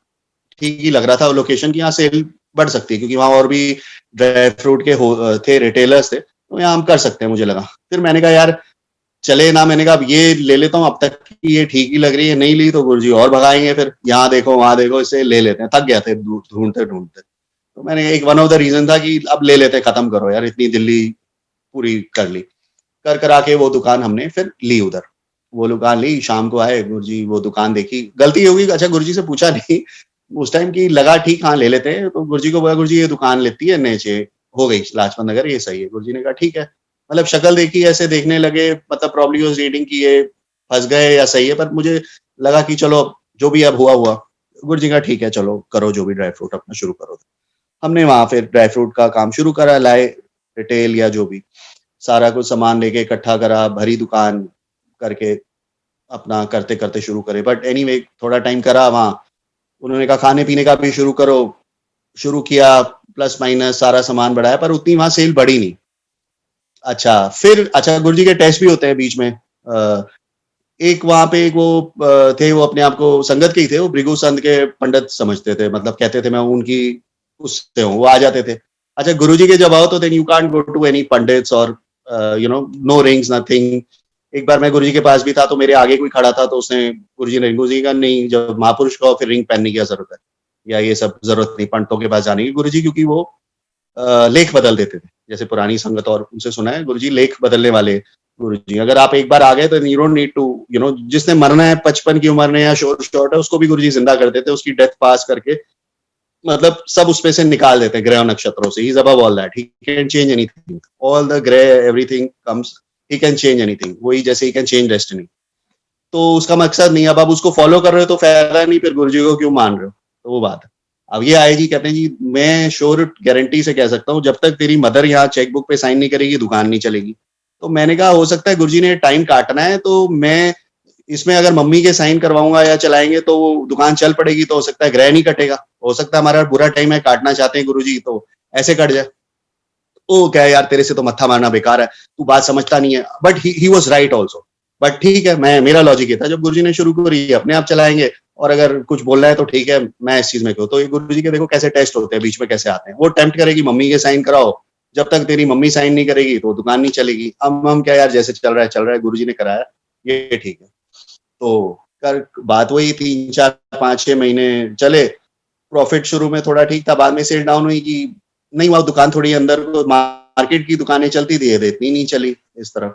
ठीक ही लग रहा था। लोकेशन की यहाँ सेल बढ़ सकती है क्योंकि वहां और भी ड्राई फ्रूट के थे, रिटेलर्स थे, तो यहाँ हम कर सकते हैं मुझे लगा। फिर मैंने कहा यार चले ना, मैंने कहा अब ये ले लेता हूँ, अब तक की ये ठीक ही लग रही है, नहीं ली तो गुरुजी और भगाएंगे, फिर यहाँ देखो वहां देखो, इसे ले लेते हैं। थक गया थे ढूंढते ढूंढते, तो मैंने एक वन ऑफ द रीजन था कि अब ले लेते हैं, खत्म करो यार, इतनी दिल्ली पूरी कर ली। कर करा के वो दुकान हमने फिर ली उधर, वो दुकान ली। शाम को आए गुरुजी, वो दुकान देखी, गलती होगी, अच्छा गुरुजी से पूछा नहीं उस टाइम की, लगा ठीक हाँ ले लेते हैं, तो गुरुजी को बोला गुरुजी ये दुकान लेती है नीचे, हो गई लाजपत नगर, ये सही है। गुरुजी ने कहा ठीक है, मतलब शक्ल देखी, ऐसे देखने लगे, मतलब प्रॉब्ली वाज रीडिंग की ये फंस गए या सही है, पर मुझे लगा कि चलो जो भी अब हुआ हुआ। गुरुजी का ठीक है चलो करो जो भी, ड्राई फ्रूट अपना शुरू करो। हमने वहां फिर ड्राई फ्रूट का काम शुरू करा, लाए रिटेल या जो भी, सारा कुछ सामान लेके इकट्ठा करा, भरी दुकान करके अपना करते करते शुरू करे। बट एनीवे थोड़ा टाइम करा वहाँ, उन्होंने कहा खाने पीने का भी शुरू करो, शुरू किया, प्लस माइनस सारा सामान बढ़ाया, पर उतनी वहां सेल बढ़ी नहीं। अच्छा फिर अच्छा गुरुजी के टेस्ट भी होते हैं बीच में। एक वहां पे एक वो थे, वो अपने आप को संगत के ही थे, वो भृगु संत के पंडित समझते थे, मतलब कहते थे मैं उनकी उससे हूँ, वो आ जाते थे। अच्छा गुरुजी के जब आओ तो then you can't go to any pandits और नो रिंग्स नथिंग। एक बार मैं गुरुजी के पास भी था, तो मेरे आगे कोई खड़ा था, तो उसने गुरुजी का नहीं, जब महापुरुष का फिर रिंग पहनने की क्या जरूरत है, या ये सब जरूरत नहीं पंडितों के पास जाने की। गुरुजी क्योंकि वो लेख बदल देते थे, जैसे पुरानी संगत और उनसे सुना है, गुरुजी लेख बदलने वाले गुरुजी। अगर आप एक बार आ गए तो यू डोंट नीड टू जिसने मरना है 55 की उम्र में या शॉर्ट है, उसको भी गुरुजी जिंदा कर देते, उसकी डेथ पास करके, मतलब सब उसमें से निकाल देते हैं ग्रह नक्षत्रों से। He is above all that, he can change anything, all the grey everything comes, he can change anything, वही जैसे ही कैन चेंज डेस्टिनी। तो उसका मकसद नहीं, अब आप उसको फॉलो कर रहे हो तो फायदा नहीं, फिर गुरुजी को क्यों मान रहे हो, तो वो बात है। अब ये आए जी, कहते हैं जी मैं श्योर गारंटी से कह सकता हूँ, जब तक तेरी मदर यहाँ चेकबुक पे साइन नहीं करेगी दुकान नहीं चलेगी। तो मैंने कहा हो सकता है गुरुजी ने टाइम काटना है, तो मैं इसमें अगर मम्मी के साइन करवाऊंगा या चलाएंगे तो वो दुकान चल पड़ेगी, तो हो सकता है ग्रह नहीं कटेगा, हो सकता है हमारा बुरा टाइम है, काटना चाहते हैं गुरुजी तो ऐसे कट जाए। ओ क्या यार तेरे से तो मत्था मारना बेकार है, तू बात समझता नहीं है। But he was right also. But ठीक है, मैं मेरा लॉजिक ये था, जब गुरुजी ने शुरू करी अपने आप चलाएंगे, और अगर कुछ बोलना है तो ठीक है, मैं इस चीज में क्यों। तो ये गुरुजी के देखो कैसे टेस्ट होते हैं, बीच में कैसे आते हैं। वो टेम्प्ट करेगी मम्मी के साइन कराओ, जब तक तेरी मम्मी साइन नहीं करेगी तो दुकान नहीं चलेगी। अब हम क्या यार, जैसे चल रहा है, गुरुजी ने कराया, ये ठीक है। तो कर बात वही 3 4 5 6 महीने चले, प्रॉफिट शुरू में थोड़ा ठीक था, बाद में सेल डाउन हुई कि नहीं, वहां दुकान थोड़ी अंदर मार्केट की दुकानें चलती थी, इतनी नहीं चली इस तरह।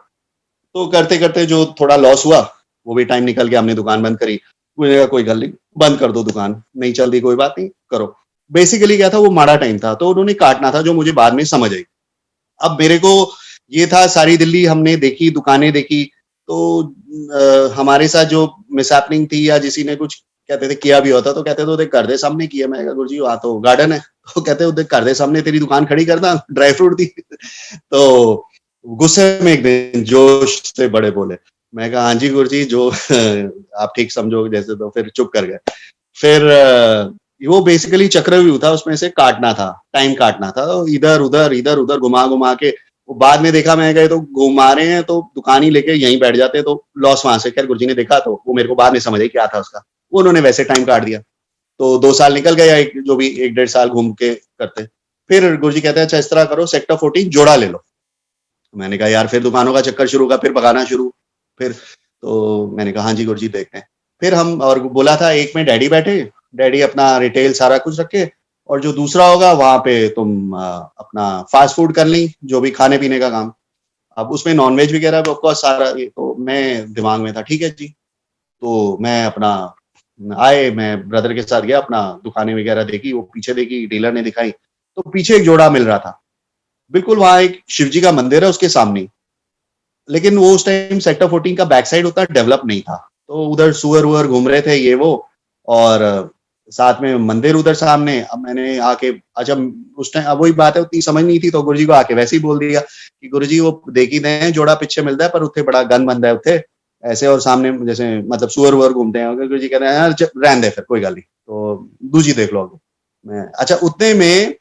तो करते करते जो थोड़ा लॉस हुआ, वो भी टाइम निकल गया, हमने दुकान बंद करी। मुझे कहा कोई गल नहीं, बंद कर दो दुकान, नहीं चलती कोई बात नहीं, करो। बेसिकली क्या था, वो माड़ा टाइम था, तो उन्होंने काटना था, जो मुझे बाद में समझ आई। अब मेरे को ये था, सारी दिल्ली हमने देखी, दुकानें देखी। तो हमारे साथ जो मिसहैपनिंग थी या किसी ने कुछ कहते थे किया भी होता तो कहते थे देख घर दे सामने किया। मैं कहा गुरुजी वहाँ तो गार्डन है। तो कहते देख घर दे सामने तेरी दुकान खड़ी करना, ड्राई फ्रूट थी। तो गुस्से में एक दिन जोश से बड़े बोले। मैं कहा हाँ जी गुरुजी, जो आप ठीक समझो जैसे। तो फिर चुप कर गए। फिर वो बेसिकली चक्रव्यूह था, उसमें से काटना था, टाइम काटना था। तो इधर-उधर घुमा-घुमा के वो बाद में देखा मैं गए तो घुमा रहे हैं तो दुकान ही लेके यहीं बैठ जाते तो लॉस वहाँ से। खैर गुरुजी ने देखा तो वो मेरे को बाद में समझ आई क्या था उसका। वो उन्होंने वैसे टाइम काट दिया। तो 2 साल निकल गए, या एक जो भी 1 डेढ़ साल घूम के करते। फिर गुरुजी कहते हैं अच्छा इस तरह करो, सेक्टर 14 जोड़ा ले लो। मैंने कहा यार फिर दुकानों का चक्कर शुरू होगा, फिर पकाना शुरू। फिर तो मैंने कहा हाँ जी गुरुजी देखते हैं। फिर हम और बोला था एक में डैडी बैठे, डैडी अपना रिटेल सारा कुछ रखे, और जो दूसरा होगा वहाँ पे तुम अपना फास्ट फूड कर ली, जो भी खाने पीने का काम। अब उसमें नॉनवेज वगैरह ऑफ कोर्स सारा ये तो मैं दिमाग में था, ठीक है जी। तो मैं अपना मैं ब्रदर के साथ गया, अपना दुकानें वगैरह देखी, वो पीछे देखी, डीलर ने दिखाई। तो पीछे एक जोड़ा मिल रहा था, बिल्कुल वहाँ एक शिव जी का मंदिर है उसके सामने ही। लेकिन वो उस टाइम सेक्टर 14 का बैक साइड उतना डेवलप नहीं था। तो उधर सुअर-वुअर घूम रहे थे ये वो, और साथ में मंदिर उधर सामने। अब मैंने आके अच्छा उस टाइम अब वही बात है, उतनी समझ नहीं थी तो गुरुजी को आके वैसे ही बोल दिया कि गुरुजी वो देख ही दें जोड़ा पीछे मिलता है पर उत्थे बड़ा गंद बंद है उत्थे ऐसे, और सामने जैसे मतलब सुअर-वुअर घूमते हैं। गुरुजी कहते हैं यार रहने दे फिर कोई गल नहीं, तो दूजी देख लो आगे। मैं अच्छा उतने में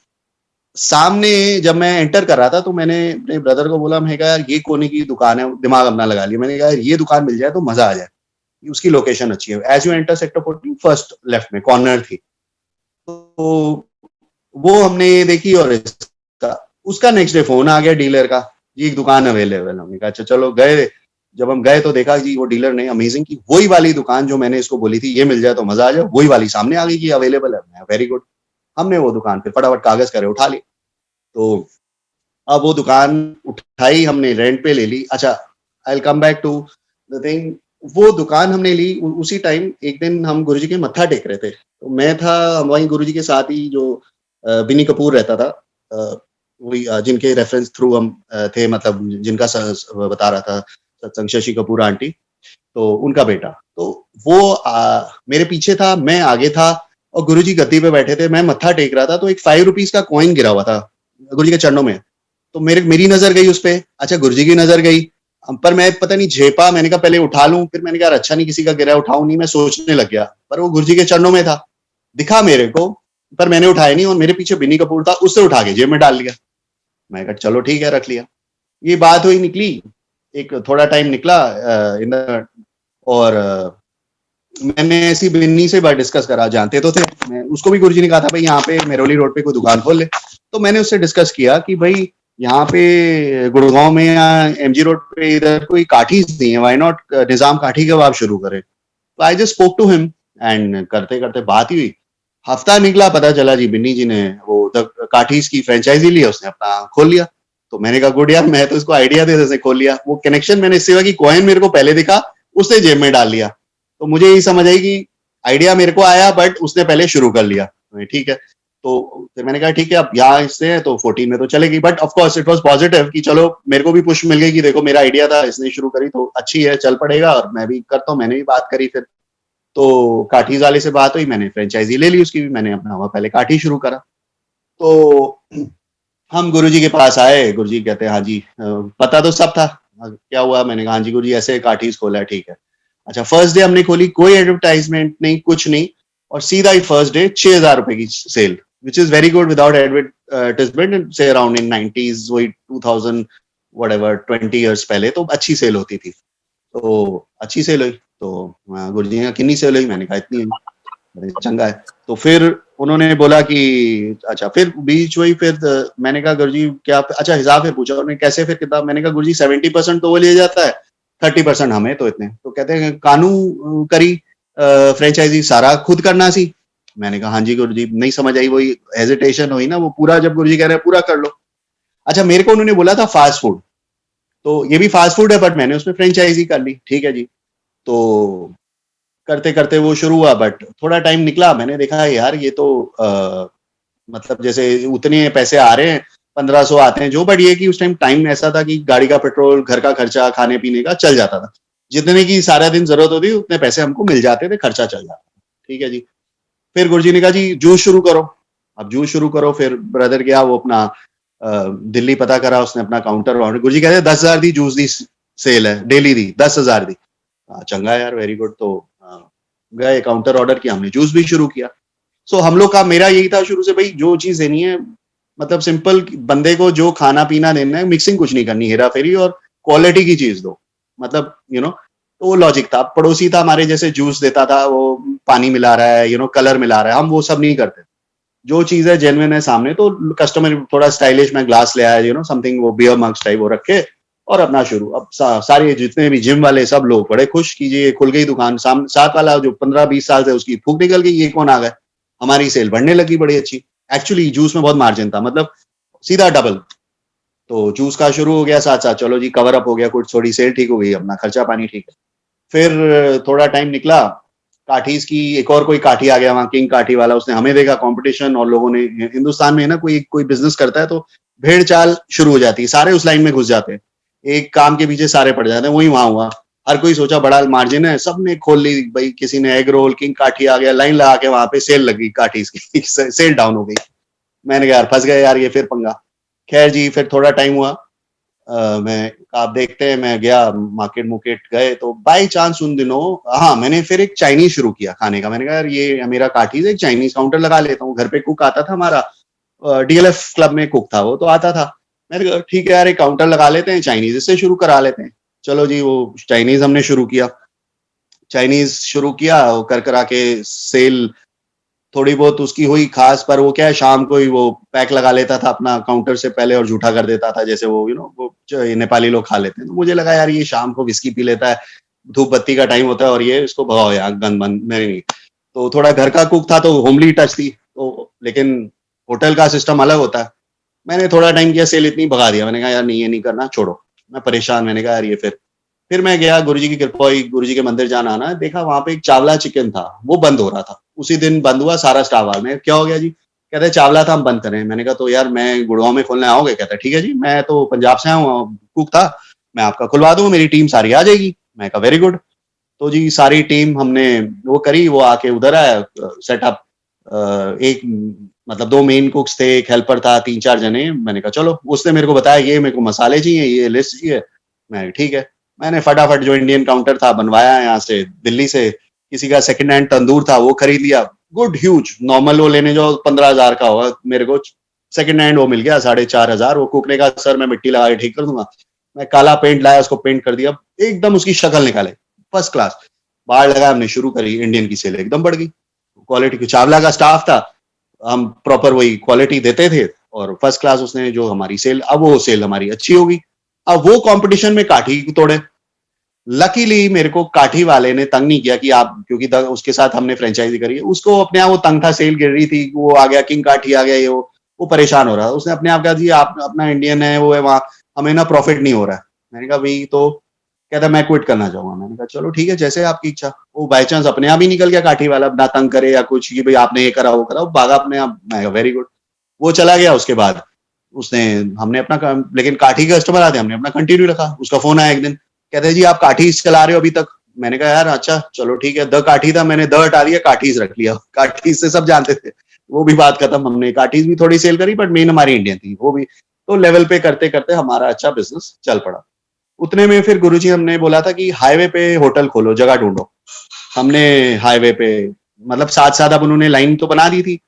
सामने जब मैं एंटर कर रहा था तो मैंने अपने ब्रदर को बोला, मैं कहा यार ये कोने की दुकान है, दिमाग अपना लगा लिया। मैंने कहा यार ये दुकान मिल जाए तो मजा आ जाए, उसकी लोकेशन अच्छी है। As you enter sector 14 first left में कॉर्नर थी। तो वो हमने देखी, और इसका उसका नेक्स्ट डे फोन आ गया डीलर का, जी एक दुकान अवेलेबल। हमने कहा अच्छा चलो गए। जब हम गए तो देखा जी वो डीलर ने अमेजिंग की, वही वाली दुकान जो मैंने इसको बोली थी ये मिल जाए तो मजा आ जाए, वही वाली सामने आ गई कि अवेलेबल है। Very good. हमने वो दुकान फिर फटाफट कागज करे उठा ली। तो अब वो दुकान उठाई हमने, रेंट पे ले ली। अच्छा I will come back to the thing. वो दुकान हमने ली उसी टाइम। एक दिन हम गुरुजी के मत्था टेक रहे थे, तो मैं था वहीं गुरुजी के साथ ही जो बिनी कपूर रहता था, वही जिनके रेफरेंस थ्रू हम थे, मतलब जिनका बता रहा था सत्संग, शशि कपूर आंटी, तो उनका बेटा। तो वो मेरे पीछे था, मैं आगे था, और गुरुजी गद्दी पे बैठे थे, मैं मत्था टेक रहा था। तो एक 5 रुपीज का कॉइन गिरा हुआ था गुरुजी के चरणों में। तो मेरी नजर गई उस पे। अच्छा गुरुजी की नजर गई, पर मैं पता नहीं झेपा। मैंने कहा पहले उठा लूं, फिर मैंने कहा अच्छा नहीं किसी का गिरा है, उठाऊं नहीं। मैं सोचने लग गया, पर वो गुरुजी के चरणों में था, दिखा मेरे को, पर मैंने उठाया नहीं। और मेरे पीछे बिनी कपूर था, उससे उठा के जेब में डाल लिया। मैं कहा चलो ठीक है, रख लिया। ये बात हुई निकली, एक थोड़ा टाइम निकला इन और मैंने ऐसी बिन्नी से बात डिस्कस करा, जानते तो थे। मैं उसको भी गुरुजी ने कहा था भाई यहाँ पे मेरोली रोड पे कोई दुकान खोल ले। तो मैंने उससे डिस्कस किया कि भाई यहाँ पे गुड़गांव में या एमजी रोड पे इधर कोई काठीज नहीं है, व्हाई नॉट निजाम काठी कबाब शुरू करे। तो I just spoke to him, and करते करते बात ही हुई। हफ्ता निकला, पता चला जी बिन्नी जी ने वो काठीज की फ्रेंचाइजी ली, उसने अपना खोल लिया। तो मैंने कहा गुड यार, मैं तो इसको आइडिया दे से खोल लिया। वो कनेक्शन मैंने इससे हुआ कि कॉइन मेरे को पहले दिखा, उसने जेब में डाल लिया। तो मुझे यही समझ आई कि आइडिया मेरे को आया बट उसने पहले शुरू कर लिया। ठीक है। तो फिर मैंने कहा ठीक है, अब यहाँ इससे है तो 14 में तो चलेगी। But of course it was positive कि चलो मेरे को भी पुश मिल गई कि देखो मेरा आइडिया था, इसने शुरू करी तो अच्छी है, चल पड़ेगा, और मैं भी करता हूँ। मैंने भी बात करी फिर, तो काठीज वाले से बात हुई, मैंने फ्रेंचाइजी ले ली उसकी भी। मैंने अपना वहाँ पहले काठी शुरू करा। तो हम गुरुजी के पास आए, गुरुजी कहते हैं हाँ जी पता तो सब था क्या हुआ। मैंने कहा हाँ जी गुरुजी ऐसे काठीज खोला है, ठीक है। अच्छा फर्स्ट डे हमने खोली, कोई एडवर्टाइजमेंट नहीं, कुछ नहीं, और सीधा ही फर्स्ट डे 6,000 रुपए की sale, which is very good without advertisement. से अराउंड इन 90s, वही 2000 व्हाटएवर 20 इयर्स पहले तो अच्छी सेल होती थी। तो अच्छी सेल हुई। तो गुरुजी ने कितनी सेल हुई, मैंने कहा इतनी हुई, चंगा है। तो फिर उन्होंने बोला कि अच्छा, फिर बीच वही फिर मैंने कहा गुरुजी क्या, अच्छा हिसाब फिर पूछा उन्होंने कैसे फिर कितना। मैंने कहा गुरुजी 70% तो वो ले जाता है, 30% हमें, तो इतने। तो कहते हैं कानू करी फ्रेंचाइजी सारा खुद करना सी। मैंने कहा हाँ जी गुरुजी, नहीं समझ आई, वही हेजिटेशन हुई ना वो पूरा, जब गुरुजी कह रहे हैं पूरा कर लो। अच्छा मेरे को उन्होंने बोला था फास्ट फूड, तो ये भी फास्ट फूड है बट मैंने उसमें फ्रेंचाइजी कर ली, ठीक है जी। तो करते करते वो शुरू हुआ, बट थोड़ा टाइम निकला, मैंने देखा यार ये तो मतलब जैसे उतने पैसे आ रहे हैं 1500 आते हैं जो, बट ये कि उस टाइम टाइम ऐसा था कि गाड़ी का पेट्रोल, घर का खर्चा, खाने पीने का चल जाता था, जितने की सारा दिन जरूरत होती उतने पैसे हमको मिल जाते थे, खर्चा चल जाता था। ठीक है जी। फिर गुरुजी ने कहा जी जूस शुरू करो। अब जूस शुरू करो, फिर ब्रदर गया, वो अपना दिल्ली पता करा उसने, अपना काउंटर वाउंटर, गुरुजी कहते 10,000 दी जूस दी सेल है, डेली दी 10,000 दी। चंगा यार, वेरी गुड। तो गए काउंटर ऑर्डर किया, हमने जूस भी शुरू किया। सो हम लोग का, मेरा यही था शुरू से, भाई जो चीज देनी है, मतलब सिंपल, बंदे को जो खाना पीना देना है, मिक्सिंग कुछ नहीं करनी, हेरा फेरी, और क्वालिटी की चीज दो, मतलब तो वो लॉजिक था। पड़ोसी था हमारे, जैसे जूस देता था, वो पानी मिला रहा है, कलर मिला रहा है, हम वो सब नहीं करते। जो चीज है जेन्युइन है सामने, तो कस्टमर थोड़ा स्टाइलिश में ग्लास ले आया, समथिंग, वो बियर मग्स टाइप वो रखे, और अपना शुरू। अब सारे जितने भी जिम वाले सब लोग बड़े खुश कीजिए, खुल गई दुकान। साथ वाला जो 15-20 साल से उसकी फूक निकल गई, ये कौन आ गए। हमारी सेल बढ़ने लगी बड़ी अच्छी। एक्चुअली जूस में बहुत मार्जिन था, मतलब सीधा डबल। तो जूस का शुरू हो गया साथ साथ, चलो जी कवर अप हो गया, कुछ थोड़ी सेल ठीक हो गई, अपना खर्चा पानी ठीक है। फिर थोड़ा टाइम निकला, काठीज की एक और कोई काठी आ गया वहां, किंग काठी वाला, उसने हमें देखा कंपटीशन, और लोगों ने, हिंदुस्तान में है ना, कोई कोई बिजनेस करता है तो भेड़ चाल शुरू हो जाती है, सारे उस लाइन में घुस जाते हैं, एक काम के पीछे सारे पड़ जाते हैं। वही वहां हुआ, हर कोई सोचा बड़ा मार्जिन है, सबने खोल ली भाई, किसी ने एग रोल, किंग काठी आ गया, लाइन लगा के वहां पे सेल लगी काठीज की सेल डाउन हो गई। मैंने कहा यार फंस गए यार, ये फिर पंगा। खैर जी, फिर थोड़ा टाइम हुआ, मैं, आप देखते हैं, मैं गया मार्केट मुकेट गए, तो बाय चांस उन दिनों, हाँ, मैंने फिर एक चाइनीज शुरू किया खाने का। मैंने कहा यार ये मेरा काठी से एक चाइनीज काउंटर लगा लेता हूँ, घर पे कुक आता था हमारा, डीएलएफ क्लब में कुक था वो, तो आता था। मैंने कहा ठीक है यार, एक काउंटर लगा लेते हैं, चाइनीज इससे शुरू करा लेते हैं। चलो जी, वो चाइनीज हमने शुरू किया, चाइनीज शुरू किया, वो कर करा के सेल थोड़ी बहुत उसकी हुई खास, पर वो क्या है, शाम को ही वो पैक लगा लेता था अपना काउंटर से पहले, और झूठा कर देता था, जैसे वो वो जो ये नेपाली लोग खा लेते हैं। तो मुझे लगा यार ये शाम को विस्की पी लेता है, धूप बत्ती का टाइम होता है, और ये इसको भगाओ यार, गन बंद मेरे नहीं। तो थोड़ा घर का कुक था, तो होमली टच थी, तो लेकिन होटल का सिस्टम अलग होता है। मैंने थोड़ा टाइम किया, सेल इतनी भगा दिया, मैंने कहा यार नहीं, ये नहीं करना, छोड़ो। मैं परेशान, मैंने कहा यार ये फिर मैं गया, गुरुजी की कृपा हुई, गुरुजी के मंदिर जाना आना, देखा वहां पे एक चावला चिकन था, वो बंद हो रहा था। उसी दिन बंद हुआ सारा स्टाफ आ, में क्या हो गया जी, कहते चावला था हम बंद करें। मैंने कहा तो यार मैं गुड़गांव में खोलने आओगे, कहता ठीक है जी, मैं तो पंजाब से आया हूँ, कुक था, मैं आपका खुलवा दूंगा, मेरी टीम सारी आ जाएगी। मैं कहा वेरी गुड। तो जी सारी टीम हमने वो करी, वो आके उधर आया, सेटअप, एक, मतलब 2 मेन कुक्स थे, एक हेल्पर था, 3-4 जने। मैंने कहा चलो, उसने मेरे को बताया ये मेरे को मसाले चाहिए, ये लिस्ट चाहिए। मैं ठीक है, मैंने फटाफट जो इंडियन काउंटर था बनवाया यहाँ से, दिल्ली से, किसी का सेकंड हैंड तंदूर था वो खरीद लिया, गुड ह्यूज। नॉर्मल वो लेने जो 15,000 का होगा, मेरे को सेकंड हैंड वो मिल गया 4,500। वो कुक ने कहा सर मैं मिट्टी लगा के ठीक कर दूंगा। मैं काला पेंट लाया, उसको पेंट कर दिया, एकदम उसकी शक्ल निकाले, फर्स्ट क्लास। बाहर लगा, हमने शुरू करी, इंडियन की सेल एकदम बढ़ गई। क्वालिटी की, चावला का स्टाफ था, हम प्रॉपर वही क्वालिटी देते थे, और फर्स्ट क्लास उसने जो हमारी सेल, अब वो सेल हमारी अच्छी होगी। अब वो कंपटीशन में काठी तोड़े। लकीली मेरे को काठी वाले ने तंग नहीं किया, कि आप, क्योंकि उसके साथ हमने फ्रेंचाइजी करी है, उसको अपने आप वो तंग था, सेल गिर रही थी, वो आ गया किंग काठी आ गया, ये वो परेशान हो रहा था। उसने अपने आप कहा जी आप अपना इंडियन है, वो है वहां, हमें ना प्रॉफिट नहीं हो रहा है। मैंने कहा भाई, तो कहता मैं क्विट करना चाहूंगा। मैंने कहा चलो ठीक है, जैसे आपकी इच्छा। वो बाई चांस अपने आप ही निकल गया काठी वाला, ना तंग करे या कुछ, कि भाई आपने ये करा वो करा, वो भागा अपने आप। मैं वेरी गुड। वो चला गया, उसके बाद उसने, हमने अपना लेकिन काठी के कस्टमर आते, हमने अपना कंटिन्यू रखा। उसका फोन आया एक दिन, कहते हैं जी आप काठीज चला रहे हो अभी तक। मैंने कहा यार अच्छा चलो ठीक है, द काठी था, मैंने द हटा दिया, काठीज रख लिया। काठीज से सब जानते थे, वो भी बात खत्म। हमने काठीज भी थोड़ी सेल करी, बट मेन हमारी इंडियन थी वो भी। तो लेवल पे करते करते हमारा अच्छा बिजनेस चल पड़ा। उतने में फिर गुरुजी हमने बोला था कि हाईवे पे होटल खोलो, जगह ढूंढो। हमने हाईवे पे, मतलब साथ साथ अब उन्होंने लाइन तो बना दी थी,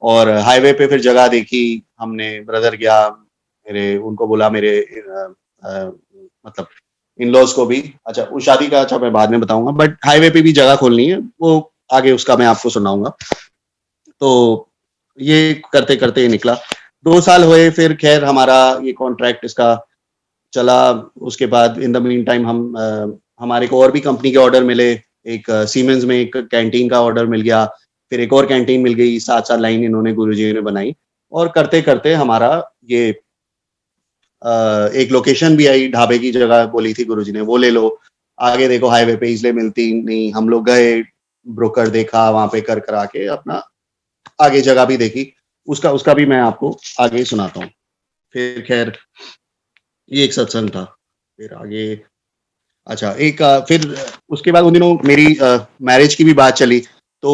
और हाईवे पे फिर जगह देखी हमने। ब्रदर गया, मेरे उनको बोला, मेरे मतलब इन लॉज को भी। अच्छा, उस शादी का अच्छा मैं बाद में बताऊंगा, बट हाईवे पे भी जगह खोलनी है, वो आगे उसका मैं आपको सुनाऊंगा। तो ये करते करते निकला, 2 साल हुए, फिर खैर हमारा ये कॉन्ट्रैक्ट इसका चला। उसके बाद इन द मीन टाइम हमारे को और भी कंपनी के ऑर्डर मिले। एक सीमेंस में एक कैंटीन का ऑर्डर मिल गया, फिर एक और कैंटीन मिल गई, साथ साथ लाइन इन्होंने गुरुजी ने बनाई। और करते करते हमारा ये एक लोकेशन भी आई, ढाबे की जगह बोली थी गुरुजी ने, वो ले लो। आगे देखो हाईवे पे इसलिए मिलती नहीं, हम लोग गए, ब्रोकर देखा, वहां पे कर करा के अपना आगे जगह भी देखी। उसका उसका भी मैं आपको आगे सुनाता हूँ। फिर खैर ये एक सत्संग था। फिर आगे अच्छा एक फिर उसके बाद उन दिनों मेरी मैरिज की भी बात चली। तो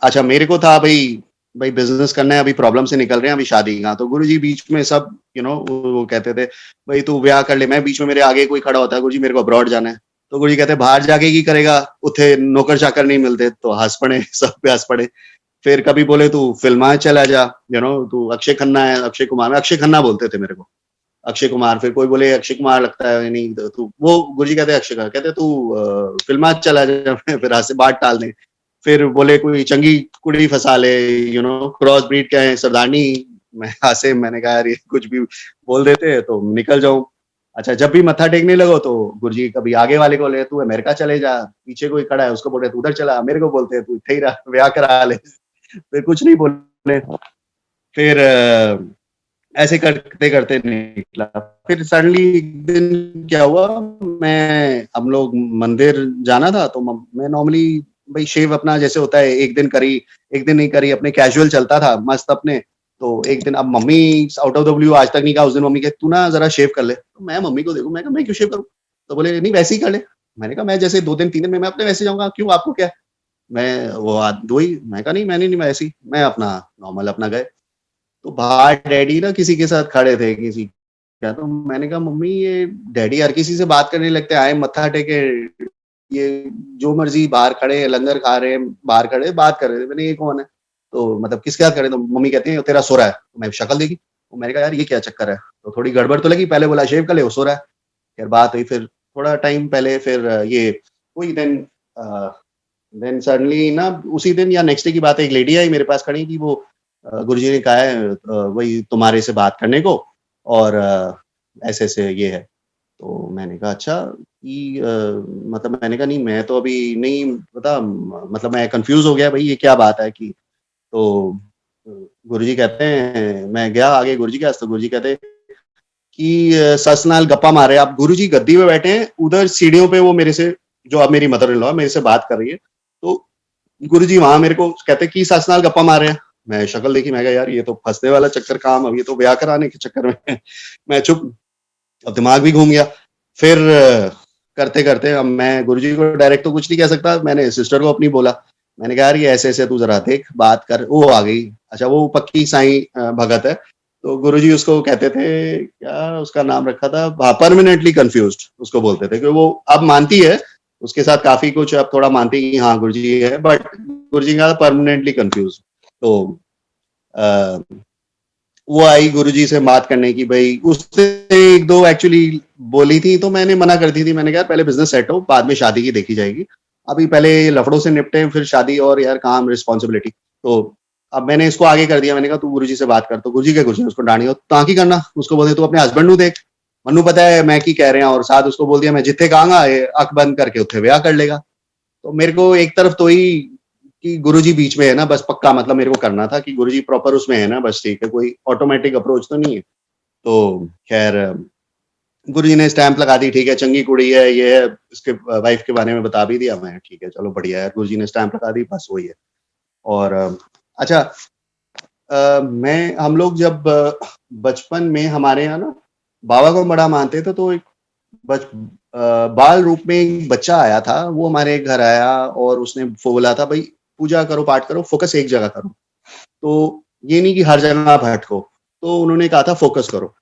अच्छा मेरे को था भाई बिजनेस करना है, अभी प्रॉब्लम से निकल रहे हैं, अभी शादी कहाँ। तो गुरुजी बीच में सब वो कहते थे भाई तू ब्याह कर ले। मैं बीच में मेरे आगे कोई खड़ा होता है, गुरुजी मेरे को अब्रॉड जाना है। तो गुरुजी कहते बाहर जाके की करेगा, उथे नौकर चाकर नहीं मिलते। तो हंस पड़े सब पे हंस पड़े। फिर कभी बोले तू फिल्मा चला जा, तू अक्षय खन्ना है, अक्षय कुमार में अक्षय खन्ना बोलते थे मेरे को, अक्षय कुमार। फिर कोई बोले अक्षय कुमार लगता है नहीं तो तू, वो गुरुजी कहते अक्षय कुमार, कहते तू फिल्मा चला जा फिर हाथ से बात टाल दे। फिर बोले कोई चंगी कुड़ी फंसा ले, क्रॉस ब्रीड क्या है सरदारनी। मैं हासे, मैंने कहा यार ये कुछ भी बोल देते हैं तो निकल जाऊं। अच्छा जब भी मत्था टेकने लगो तो गुरुजी कभी आगे वाले को ले तू अमेरिका चले जा, पीछे कोई खड़ा है उसको बोले तू उधर चला, मेरे को बोलते हैं तू इथे ही रह, ब्याह करा ले। फिर कुछ नहीं बोले। फिर ऐसे करते करते निकला। फिर सडनली एक दिन क्या हुआ, मैं हम लोग मंदिर जाना था। तो मैं नॉर्मली भाई शेव अपना जैसे होता है एक दिन करी एक दिन नहीं करी, अपने कैजुअल चलता था मस्त अपने। तो एक दिन अब mummy out of the blue आज तक नहीं कहा, उस दिन मम्मी कहती तू ना जरा शेव कर ले। तो मैं मम्मी को देखूं, मैं कहा मैं क्यों शेव करूं। तो बोले नहीं वैसे ही कर ले। मैंने कहा मैं जैसे 2 दिन 3 दिन में मैं अपने वैसे जाऊंगा, क्यों आपको क्या है? मैं वो दो ही, मैं कहा नहीं मैंने नहीं, वैसे ही मैं अपना नॉर्मल अपना गए। तो बाहर डैडी ना किसी के साथ खड़े थे किसी क्या। तो मैंने कहा मम्मी ये डैडी हर किसी से बात करने लगते हैं, आए मत्था टेके, ये जो मर्जी बाहर खड़े लंगर खा रहे हैं, बाहर खड़े बात कर रहे थे। मैंने ये कौन है, तो मतलब किसके साथ खड़े। तो मम्मी कहती है तेरा सो रहा है। तो मैं शक्ल देखी, तो मैंने कहा यार ये क्या चक्कर है। तो थोड़ी गड़बड़ तो लगी, पहले बोला शेव कर ले, वो सो रहा है। फिर बात हुई, फिर थोड़ा टाइम पहले फिर ये हुई। देन सडनली ना उसी दिन या नेक्स्ट डे की बात है, एक लेडी आई मेरे पास खड़ी कि वो गुरुजी ने कहा है वही तुम्हारे से बात करने को, और ऐसे ऐसे ये है। तो मैंने कहा अच्छा कि मतलब मैंने कहा नहीं मैं तो अभी नहीं पता, मतलब मैं कंफ्यूज हो गया भाई ये क्या बात है कि। तो गुरुजी कहते हैं, मैं गया आगे गुरुजी के पास। तो गुरुजी कहते हैं कि सस नाल गप्पा मारे। आप गुरुजी गद्दी पे बैठे हैं, उधर सीढ़ियों पे वो मेरे से, जो अब मेरी मदर इन लॉ मेरे से बात कर रही है। तो गुरुजी वहां मेरे को कहते कि सस नाल गप्पा मार रहे हैं। मैं शक्ल देखी, मैं कहा यार ये तो फंसने वाला चक्कर काम, अब ये तो ब्याह कराने के चक्कर में मैं चुप, अब दिमाग भी घूम गया। फिर करते करते अब मैं गुरुजी को डायरेक्ट तो कुछ नहीं कह सकता, मैंने सिस्टर को अपनी बोला। मैंने कहा यार ये ऐसे ऐसे तू जरा देख बात कर। वो आ गई। अच्छा वो पक्की साईं भगत है। तो गुरुजी उसको कहते थे, क्या उसका नाम रखा था, परमानेंटली कंफ्यूज्ड उसको बोलते थे, क्योंकि वो अब मानती है, उसके साथ काफी कुछ अब थोड़ा मानती है कि हाँ गुरुजी है, बट गुरुजी का परमानेंटली कंफ्यूज। तो वो आई गुरुजी से बात करने की। भाई उससे एक दो एक्चुअली बोली थी, तो मैंने मना कर दी थी। मैंने कहा पहले बिजनेस सेट हो, बाद में शादी की देखी जाएगी, अभी पहले लफड़ों से निपटे फिर शादी, और यार काम रिस्पॉन्सिबिलिटी। तो अब मैंने इसको आगे कर दिया। मैंने कहा तू गुरुजी से बात कर। तो गुरुजी के कुछ नहीं, उसको डांटी हो ताकि करना, उसको बोलते तू अपने हस्बैंड नु देख, मनु पता है मैं की कह रहे हैं, और साथ उसको बोल दिया मैं जिथे कहांगा अख बंद करके उथे ब्याह कर लेगा। तो मेरे को एक तरफ तो ही कि गुरुजी बीच में है ना, बस पक्का मतलब मेरे को करना था कि गुरुजी प्रॉपर उसमें है ना, बस ठीक है, कोई ऑटोमेटिक अप्रोच तो नहीं है। तो खैर गुरुजी ने स्टैंप लगा दी, ठीक है चंगी कुड़ी है, ये है, इसके वाइफ के बारे में बता भी दिया। मैं ठीक है चलो बढ़िया है, गुरुजी ने स्टैंप लगा दी, बस वही है। और अच्छा मैं हम लोग जब बचपन में हमारे यहाँ ना बाबा को बड़ा मानते थे। तो एक बाल रूप में एक बच्चा आया था, वो हमारे घर आया और उसने बोला था भाई पूजा करो पाठ करो, फोकस एक जगह करो। तो ये नहीं कि हर जगह आप भटको। तो उन्होंने कहा था फोकस करो।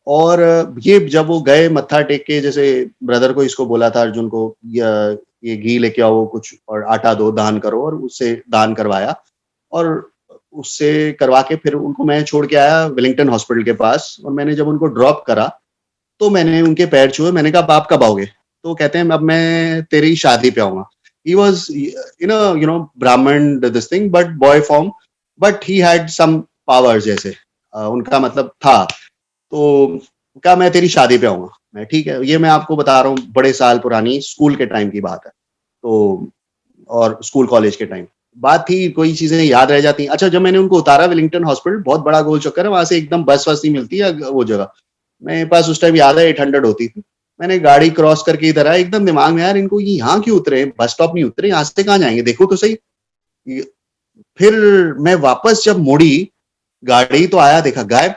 और ये जब वो गए मत्था टेक के, जैसे ब्रदर को इसको बोला था अर्जुन को, ये घी लेके आओ कुछ और आटा दो दान करो, और उससे दान करवाया। और उससे करवा के फिर उनको मैं छोड़ के आया वेलिंगटन हॉस्पिटल के पास। और मैंने जब उनको ड्रॉप करा तो मैंने उनके पैर छुए। मैंने कहा आप कब आओगे। तो कहते हैं अब मैं तेरी शादी पे आऊंगा। He was Brahmin this thing but boy form, but he had some powers जैसे उनका मतलब था। तो क्या मैं तेरी शादी पे आऊंगा। मैं ठीक है, ये मैं आपको बता रहा हूँ बड़े साल पुरानी स्कूल के टाइम की बात है। तो और स्कूल कॉलेज के टाइम बात थी, कोई चीजें याद रह जाती। अच्छा जब मैंने उनको उतारा वेलिंगटन हॉस्पिटल, बहुत बड़ा गोल चक्कर है वहां से, एकदम बस वस नहीं मिलती है वो जगह। मेरे पास उस टाइम याद है 800 होती थी। मैंने गाड़ी क्रॉस करके इधर आया, एकदम दिमाग में यार इनको ये यहाँ क्यों उतरे, बस स्टॉप नहीं उतरे, यहाँ से कहाँ जाएंगे देखो तो सही। फिर मैं वापस जब मुड़ी, गाड़ी तो आया देखा गायब।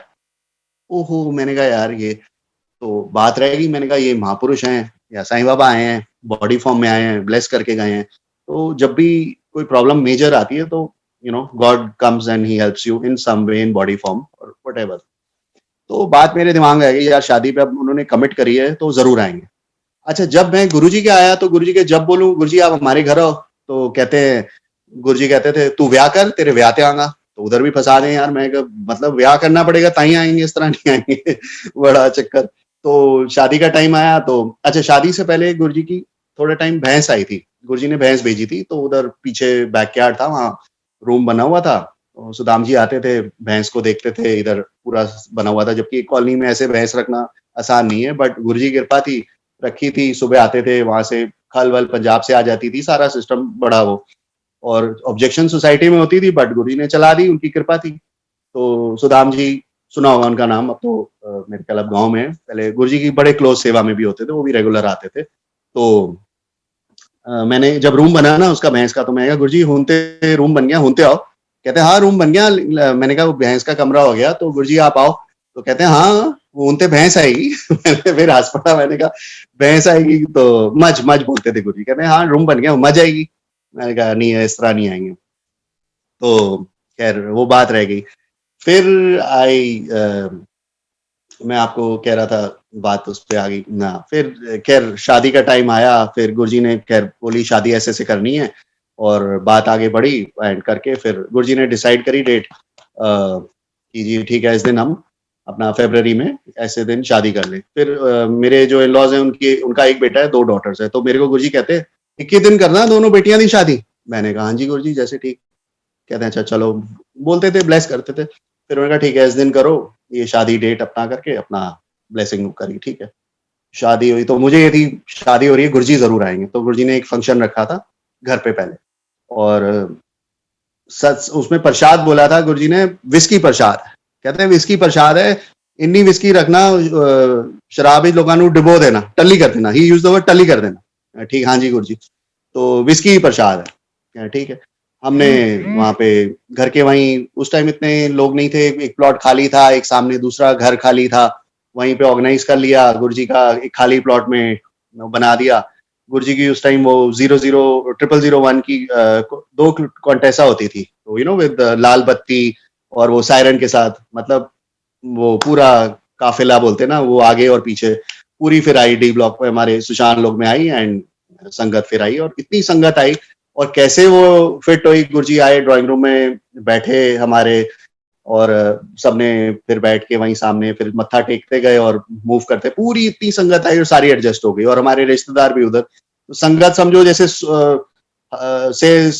ओहो! मैंने कहा यार ये तो बात रहेगी। मैंने कहा ये महापुरुष हैं या साईं बाबा आए हैं, बॉडी फॉर्म में आए हैं, ब्लेस करके गए हैं। तो जब भी कोई प्रॉब्लम मेजर आती है तो God comes and he helps you in some way in body form और व्हाटएवर। तो बात मेरे दिमाग में आ गई यार शादी पे अब उन्होंने कमिट करी है तो ज़रूर आएँगे। अच्छा जब मैं गुरुजी के आया तो गुरुजी के जब बोलूँ गुरुजी आप हमारे घर आओ, तो कहते हैं गुरुजी कहते थे तू ब्याह कर तेरे ब्याह ते आऊँगा। तो उधर भी फँसा दें यार। मैं कहा मतलब ब्याह करना पड़ेगा ताई आएँगे, इस तरह नहीं आएँगे। बड़ा चक्कर। तो शादी का टाइम आया तो अच्छा शादी से पहले गुरुजी की थोड़ा टाइम भैंस आई थी। गुरुजी ने भैंस भेजी थी तो उधर पीछे बैकयार्ड था, वहाँ रूम बना हुआ था। और सुदाम जी आते थे, भैंस को देखते थे, इधर पूरा बना हुआ था। जबकि कॉलोनी में ऐसे भैंस रखना आसान नहीं है, बट गुरुजी की कृपा थी, रखी थी। सुबह आते थे वहां से, खल वल पंजाब से आ जाती थी, सारा सिस्टम बड़ा वो। और ऑब्जेक्शन सोसाइटी में होती थी बट गुरुजी ने चला दी, उनकी कृपा थी। तो सुदाम जी सुना होगा उनका नाम, अब तो मेरे ख्याल अब गाँव में है। पहले गुरुजी की बड़े क्लोज सेवा में भी होते थे, वो भी रेगुलर आते थे। तो मैंने जब रूम बना ना उसका भैंस का, तो मैंने कहा गुरुजी होंते रूम बन गया, होंते आओ। कहते हैं हाँ रूम बन गया। मैंने कहा वो भैंस का कमरा हो गया तो गुरुजी आप आओ। तो कहते हैं हाँ होंते भैंस आएगी। मैंने फिर हंस पड़ा, मैंने कहा भैंस आएगी तो मज मज बोलते थे गुरुजी। कहते हैं हाँ रूम बन गया, मज आएगी। मैंने कहा नहीं इस तरह नहीं आएंगे। तो खैर वो बात रह गई। फिर मैं आपको कह रहा था, बात उस पे आ गई ना। फिर खैर शादी का टाइम आया, फिर गुरुजी ने खैर बोली शादी ऐसे ऐसे करनी है, और बात आगे बढ़ी एंड करके फिर गुरुजी ने डिसाइड करी डेट कि जी ठीक है इस दिन हम अपना फरवरी में ऐसे दिन शादी कर लें। फिर मेरे जो इन लॉज हैं उनकी, उनका एक बेटा है, 2 डॉटर्स है। तो मेरे को गुरुजी कहते हैं 21 दिन करना दोनों बेटियां दी शादी। मैंने कहा हाँ जी गुरुजी जैसे ठीक। कहते हैं अच्छा चलो, बोलते थे ब्लेस करते थे। फिर मैंने कहा ठीक है इस दिन करो, ये शादी डेट अपना करके अपना ब्लेसिंग करी। ठीक है शादी हुई तो मुझे ये थी शादी हो रही है, गुरुजी जरूर आएंगे। तो गुरुजी ने एक फंक्शन रखा था घर पे पहले, और सच उसमें प्रसाद बोला था गुरुजी ने, विस्की प्रसाद। कहते हैं विस्की प्रसाद है, इन्नी विस्की रखना, शराबी लोगों डिबो देना, टली कर देना। ही यूज द वर्ड टली कर देना। ठीक हाँ जी गुरुजी। तो विस्की प्रसाद है, ठीक है। हमने वहां पे घर के वहीं, उस टाइम इतने लोग नहीं थे, एक प्लॉट खाली था, एक सामने दूसरा घर खाली था, वहीं पे ऑर्गेनाइज कर लिया गुरुजी का, एक खाली प्लॉट में बना दिया। गुरुजी की उस टाइम वो 00001 की 2 कॉन्टेसा होती थी, तो विद लाल बत्ती और वो सायरन के साथ, मतलब वो पूरा काफिला बोलते ना, वो आगे और पीछे पूरी फिर आई डी ब्लॉक पे हमारे सुशांत लोग में आई, एंड संगत फिर आई, और इतनी संगत आई। और कैसे वो फिट हुई, गुरुजी आए ड्राइंग रूम में बैठे हमारे, और सबने फिर बैठ के वहीं सामने फिर मत्था टेकते गए और मूव करते, पूरी इतनी संगत आई और सारी एडजस्ट हो गई। और हमारे रिश्तेदार भी उधर, तो संगत समझो जैसे से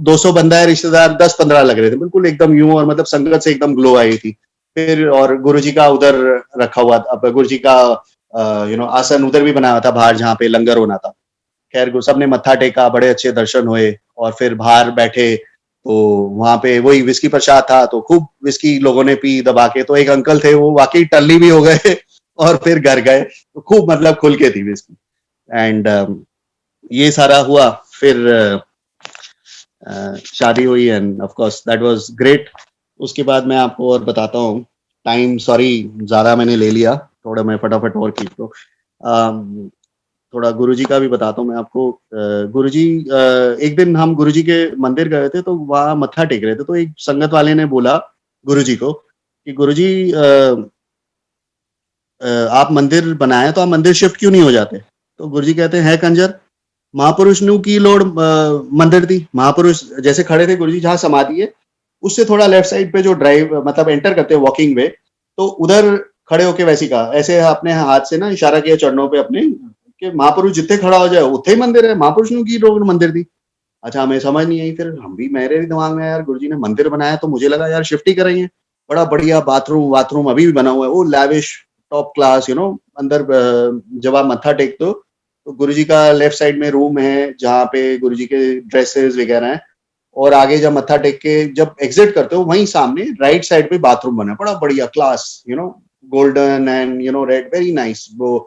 200 बंदा है, रिश्तेदार 10-15 लग रहे थे, बिल्कुल एकदम यूं, और मतलब संगत से एकदम ग्लो आई थी। फिर और गुरुजी का उधर रखा हुआ था, गुरुजी का आसन उधर भी बनाया था बाहर जहाँ पे लंगर होना था। खैर सबने मत्था टेका, बड़े अच्छे दर्शन हुए, और फिर बाहर बैठे तो वहां पे वही विस्की प्रसाद था, तो खूब विस्की लोगों ने पी दबा के। तो एक अंकल थे वो वाकई टल्ली भी हो गए और फिर घर गए, तो खूब मतलब खुल के थी विस्की। एंड ये सारा हुआ। फिर शादी हुई, end of course that was great. उसके बाद मैं आपको और बताता हूँ, टाइम सॉरी ज्यादा मैंने ले लिया, थोड़ा मैं फटाफट और खींच लो। थोड़ा गुरुजी का भी बताता हूँ मैं आपको। गुरुजी एक दिन हम गुरुजी के मंदिर गए थे, तो वहाँ मत्था टेक रहे थे, तो एक संगत वाले ने बोला गुरुजी को कि गुरुजी आप मंदिर बनाए तो आप मंदिर शिफ्ट क्यों नहीं हो जाते। तो गुरुजी कहते हैं कंजर, महापुरुष नु की लोड़ मंदिर थी। महापुरुष जैसे खड़े थे गुरुजी जहाँ समाधि है, उससे थोड़ा लेफ्ट साइड पे जो ड्राइव मतलब एंटर करते हैं वॉकिंग वे, तो उधर खड़े होके वैसी कहा, ऐसे अपने हाथ से ना इशारा किया चरणों पे अपने, कि महापुरुष जितने खड़ा हो जाए उतने ही मंदिर है, महापुरुष नु की लोड़ मंदिर थी। अच्छा हमें समझ नहीं आई। फिर हम भी, मेरे भी दिमाग में यार गुरुजी ने मंदिर बनाया, तो मुझे लगा यार शिफ्ट ही करेंगे। बड़ा बढ़िया बाथरूम अभी भी बना हुआ है, वो लैविश टॉप क्लास अंदर। जब आप मत्था टेकते हो तो गुरुजी का लेफ्ट साइड में रूम है जहाँ पे गुरुजी के ड्रेसेस वगैरह हैं, और आगे जब मत्था टेक के जब एग्जिट करते हो वहीं सामने राइट साइड पे बाथरूम बना है, बड़ा बढ़िया class, golden and red, very nice. वो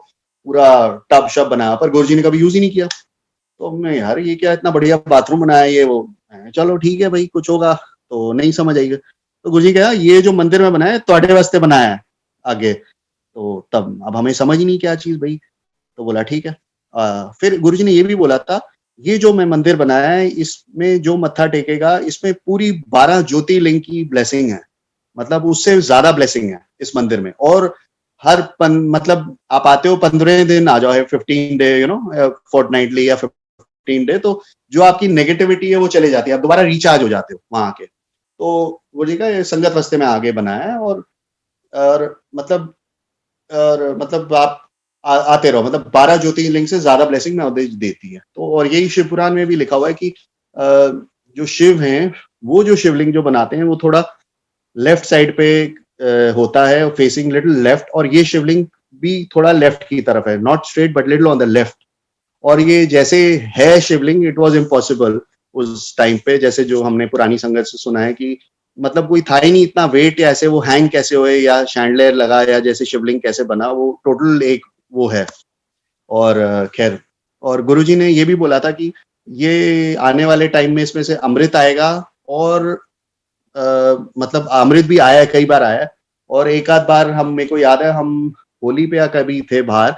पूरा टब शब बनाया, पर गुरुजी ने कभी यूज ही नहीं किया। तो मैं यार ये क्या इतना बढ़िया बाथरूम बनाया ये वो। चलो ठीक है भाई, कुछ होगा तो नहीं समझ आएगा। तो गुरुजी कहा ये जो मंदिर में बनाया है ਤੁਹਾਡੇ वास्ते बनाया है, आगे। तो तब अब हमें समझ ही नहीं क्या चीज़ भई, तो बोला ठीक है। फिर गुरुजी ने ये भी बोला था, ये जो मैं मंदिर बनाया है इसमें जो मत्था टेकेगा इसमें पूरी 12 ज्योतिर्लिंग की ब्लेसिंग है। मतलब उससे ज़्यादा ब्लेसिंग है इस मंदिर में। और हर मतलब आप आते हो 15 दिन आ जाओ, 15 डे फोर्टनाइटली या 15 डे, तो जो आपकी नेगेटिविटी है वो चले जाती है, आप दोबारा रिचार्ज हो जाते हो वहाँ आके। तो गुरुजी का ये संगत वास्ते में आगे बनाया है। और मतलब मतलब आप आते रहो, मतलब 12 ज्योतिर्लिंग से ज्यादा ब्लेसिंग में उदय देती है। तो और यही शिव पुराण में भी लिखा हुआ है कि जो शिव हैं, वो जो शिवलिंग जो बनाते हैं वो थोड़ा लेफ्ट साइड पे होता है, फेसिंग लिटिल लेफ्ट। और ये शिवलिंग भी थोड़ा लेफ्ट की तरफ है, not straight but little on the left. और ये जैसे है शिवलिंग, इट वाज इम्पॉसिबल उस टाइम पे, जैसे जो हमने पुरानी संगत से सुना है कि मतलब कोई था ही नहीं इतना वेट, या ऐसे वो हैंग कैसे हुए या शैंडलियर लगा या जैसे शिवलिंग कैसे बना, वो टोटल एक वो है। और खैर, और गुरुजी ने ये भी बोला था कि ये आने वाले टाइम में इसमें से अमृत आएगा। और मतलब अमृत भी आया है, कई बार आया है। और एक आध बार हम, मेरे को याद है, हम होली पे या कभी थे बाहर,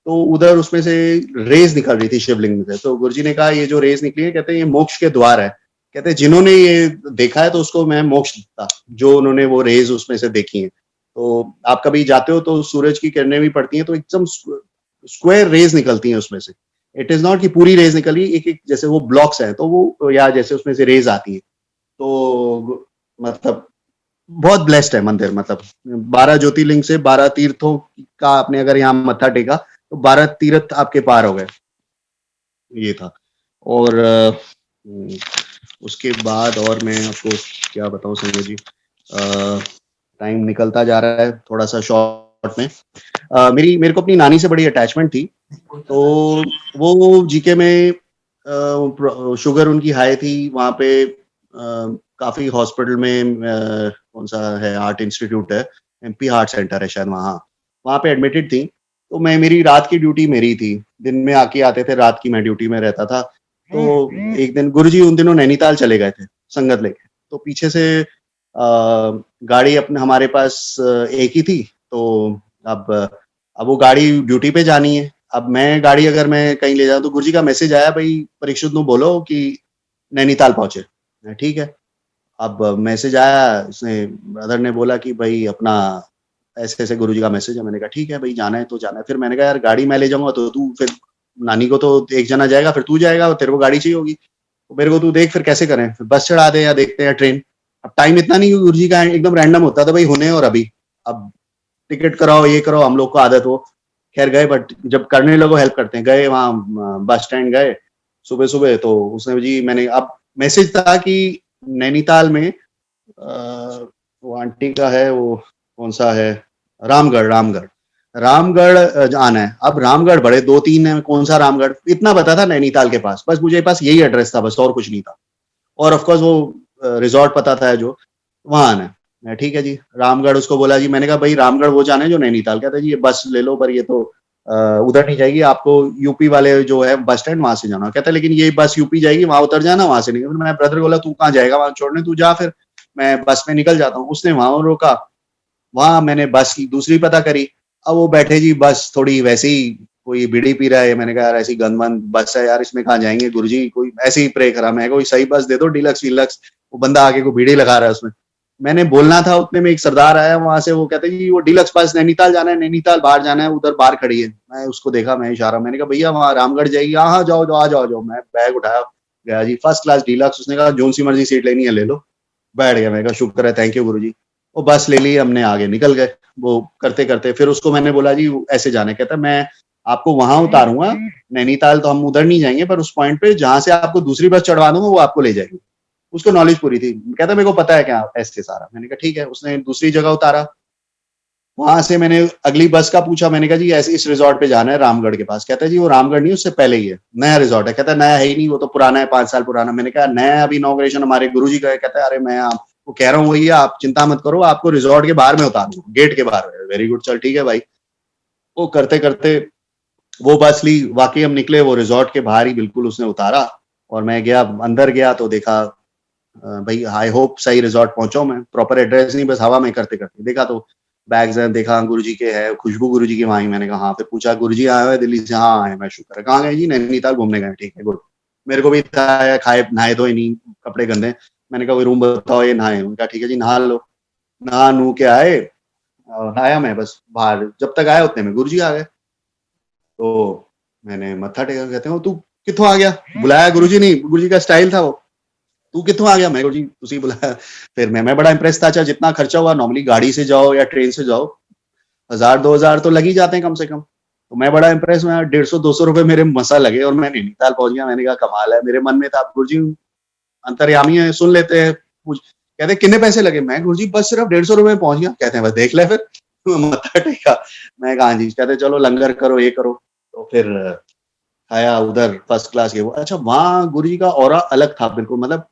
तो उधर उसमें से रेज निकल रही थी शिवलिंग में से। तो गुरुजी ने कहा ये जो रेज निकली है, कहते हैं ये मोक्ष के द्वार है। कहते हैं जिन्होंने ये देखा है तो उसको मैं मोक्ष देता, जो उन्होंने वो रेज उसमें से देखी है। तो आप कभी जाते हो तो सूरज की किरणें भी पड़ती हैं, तो एकदम स्क्वायर रेज निकलती हैं उसमें से। इट इज नॉट कि पूरी रेज निकली, एक एक जैसे वो ब्लॉक्स है, तो वो या जैसे उसमें से रेज आती है। तो मतलब बहुत ब्लेस्ड है मंदिर। मतलब 12 ज्योतिर्लिंग से 12 तीर्थों का आपने अगर यहाँ मत्था टेका तो 12 तीर्थ आपके पार हो गए, ये था। और उसके बाद और मैं आपको क्या बताऊं संजय जी, टाइम निकलता जा रहा है थोड़ा सा शॉर्ट में। मेरे को अपनी नानी से बड़ी अटैचमेंट थी। तो वो जीके में शुगर उनकी हाई थी, वहाँ पे काफी हॉस्पिटल में कौन सा है, हार्ट इंस्टीट्यूट है, एमपी हार्ट सेंटर है शायद, वहाँ वहाँ पे एडमिटेड थी। तो मैं, मेरी रात की ड्यूटी मेरी थी, दिन में आके आते थे, रात की मैं ड्यूटी में रहता था। तो एक दिन गुरुजी उन दिनों नैनीताल चले गए थे संगत लेके। तो पीछे से गाड़ी अपने हमारे पास एक ही थी। तो अब वो गाड़ी ड्यूटी पे जानी है। अब मैं गाड़ी अगर मैं कहीं ले जाऊं तो गुरुजी का मैसेज आया, भाई परीक्षित नु बोलो कि नैनीताल पहुंचे। ठीक है। अब मैसेज आया, उसने ब्रदर ने बोला कि भाई अपना ऐसे ऐसे गुरुजी का मैसेज है। मैंने कहा ठीक है भाई, जाना है तो जाना है। फिर मैंने कहा यार गाड़ी मैं ले जाऊंगा तो तू फिर, नानी को तो एक जना जाएगा, फिर तू जाएगा, तेरे को गाड़ी चाहिए होगी, तो मेरे को तू देख फिर कैसे करें, फिर बस चढ़ा दे या देखते हैं ट्रेन। अब टाइम इतना नहीं, गुरुजी का एकदम रैंडम होता था भाई, होने और अभी। अब टिकट कराओ, ये करो, हम लोग को आदत हो। खैर गए, बट जब करने लोगों हेल्प करते हैं, गए वहाँ बस स्टैंड गए सुबह सुबह। तो उसने जी, मैंने अब मैसेज था कि नैनीताल में वो आंटी का है, वो कौन सा है, रामगढ़, रामगढ़ आना है। अब रामगढ़ बड़े 2-3 है, कौन सा रामगढ़, इतना पता था नैनीताल के पास, बस मुझे पास यही एड्रेस था, बस और कुछ नहीं था। और ऑफ कोर्स वो रिजॉर्ट पता था जो, वहां आना है। ठीक है जी, रामगढ़ उसको बोला जी। मैंने कहा भाई रामगढ़ वो जाना है जो नैनीताल। कहता है जी ये बस ले लो, पर ये तो उधर नहीं जाएगी, आपको यूपी वाले जो है बस स्टैंड, वहां से जाना। कहता है लेकिन ये बस यूपी जाएगी, वहां उतर जाना, वहां से नहीं। मैं ब्रदर को बोला तू कहाँ जाएगा वहां छोड़ने, तू जा, फिर मैं बस में निकल जाता हूँ। उसने वहां रोका, वहां मैंने बस की दूसरी पता करी। अब वो बैठे जी, बस थोड़ी वैसे ही, कोई बीड़ी पी रहा है। मैंने कहा यार ऐसी गंदमंद बस है यार, इसमें कहाँ जाएंगे गुरुजी, कोई ऐसे ही प्रे करा। मैं कोई सही बस दे दो, डिलक्स विलक्स। वो बंदा आके को बीड़ी लगा रहा है उसमें। मैंने बोलना था, उतने में एक सरदार आया वहां से, वो कहते जी वो डिलक्स बस नैनीताल जाना है, नैनीताल बाहर जाना है, उधर बाहर खड़ी है। मैं उसको देखा, मैं इशारा, मैंने कहा भैया वहां रामगढ़ जाएगी। हाँ हाँ जाओ जाओ, आ जाओ जाओ। मैं बैग उठाया, गया जी, फर्स्ट क्लास डिलक्स। उसने कहा जोन सी मर्जी सीट लेनी है ले लो। बैठ गया। मैं कहा शुक्र है, थैंक यू गुरुजी। वो बस ले ली, हमने आगे निकल गए। वो करते करते फिर उसको मैंने बोला जी ऐसे जाना है। कहता मैं आपको वहां उतारूंगा, नैनीताल तो हम उधर नहीं जाएंगे, पर उस पॉइंट पे जहां से आपको दूसरी बस चढ़वा दूंगा वो आपको ले जाएगी। उसको नॉलेज पूरी थी। कहता मेरे को पता है क्या ऐसे सारा। मैंने कहा ठीक है। उसने दूसरी जगह उतारा। वहां से मैंने अगली बस का पूछा, मैंने कहा जी ऐसे इस रिजॉर्ट पे जाना है रामगढ़ के पास। कहता है जी वो रामगढ़ नहीं, उससे पहले ही है, नया रिजॉर्ट है। कहता है नया है ही नहीं, वो तो पुराना है, 5 साल पुराना। मैंने कहा नया अभी इनॉग्रेशन हमारे गुरुजी का है। कहता है अरे मैं आपको कह रहा हूँ वही है, आप चिंता मत करो, आपको रिजॉर्ट के बाहर में उतार दूंगा, गेट के बाहर। वेरी गुड, चल ठीक है भाई। वो करते करते वो बस ली, वाकई हम निकले, वो रिजॉर्ट के बाहर ही बिल्कुल उसने उतारा। और मैं गया, अंदर गया तो देखा भाई आई होप सही रिजॉर्ट पहुंचा हूं मैं, प्रॉपर एड्रेस नहीं, बस हवा में करते करते देखा तो बैग्स हैं, देखा गुरुजी के है, खुशबू गुरुजी की वहाँ ही। मैंने कहा हाँ। फिर पूछा गुरुजी आए हुए दिल्ली से? हाँ आए। मैं शुक्र है। कहाँ गए जी? नैनीताल घूमने गए। ठीक है, गुड। मेरे को भी था यार, खाए नहाए धोए नहीं, कपड़े गंदे। मैंने कहा रूम बताओ, ये नहाए। उनका ठीक है जी, नहा लो। नहा नू के आए, नहाया मैं बस बाहर। जब तक आया उतने में गुरुजी आ गए। तो मैंने मत्था टेका। कहते हो तू कित्थों आ गया? बुलाया गुरुजी नहीं, गुरुजी का स्टाइल था वो। तू कित्थों आ गया? मैं गुरुजी तुसी बुलाया। फिर मैं बड़ा इंप्रेस था। अच्छा जितना खर्चा हुआ, नॉर्मली गाड़ी से जाओ या ट्रेन से जाओ 1000-2000 तो लग ही जाते हैं कम से कम। तो मैं बड़ा इंप्रेस हुआ। 150-200 रुपए मेरे मसा लगे और मैं नैनीताल पहुंच गया। मैंने कहा कमाल है। मेरे मन में था गुरुजी अंतर्यामी है, सुन लेते हैं। पूछ कहते कितने पैसे लगे? मैं गुरुजी बस सिर्फ 150 रुपए में पहुंच गया। कहते हैं बस देख ले फिर। मत्था टेका। मैं कहा हाँ जी। कहते चलो लंगर करो, ये करो। तो फिर खाया उधर फर्स्ट क्लास के वो। अच्छा वहाँ गुरुजी का ऑरा अलग था बिल्कुल। मतलब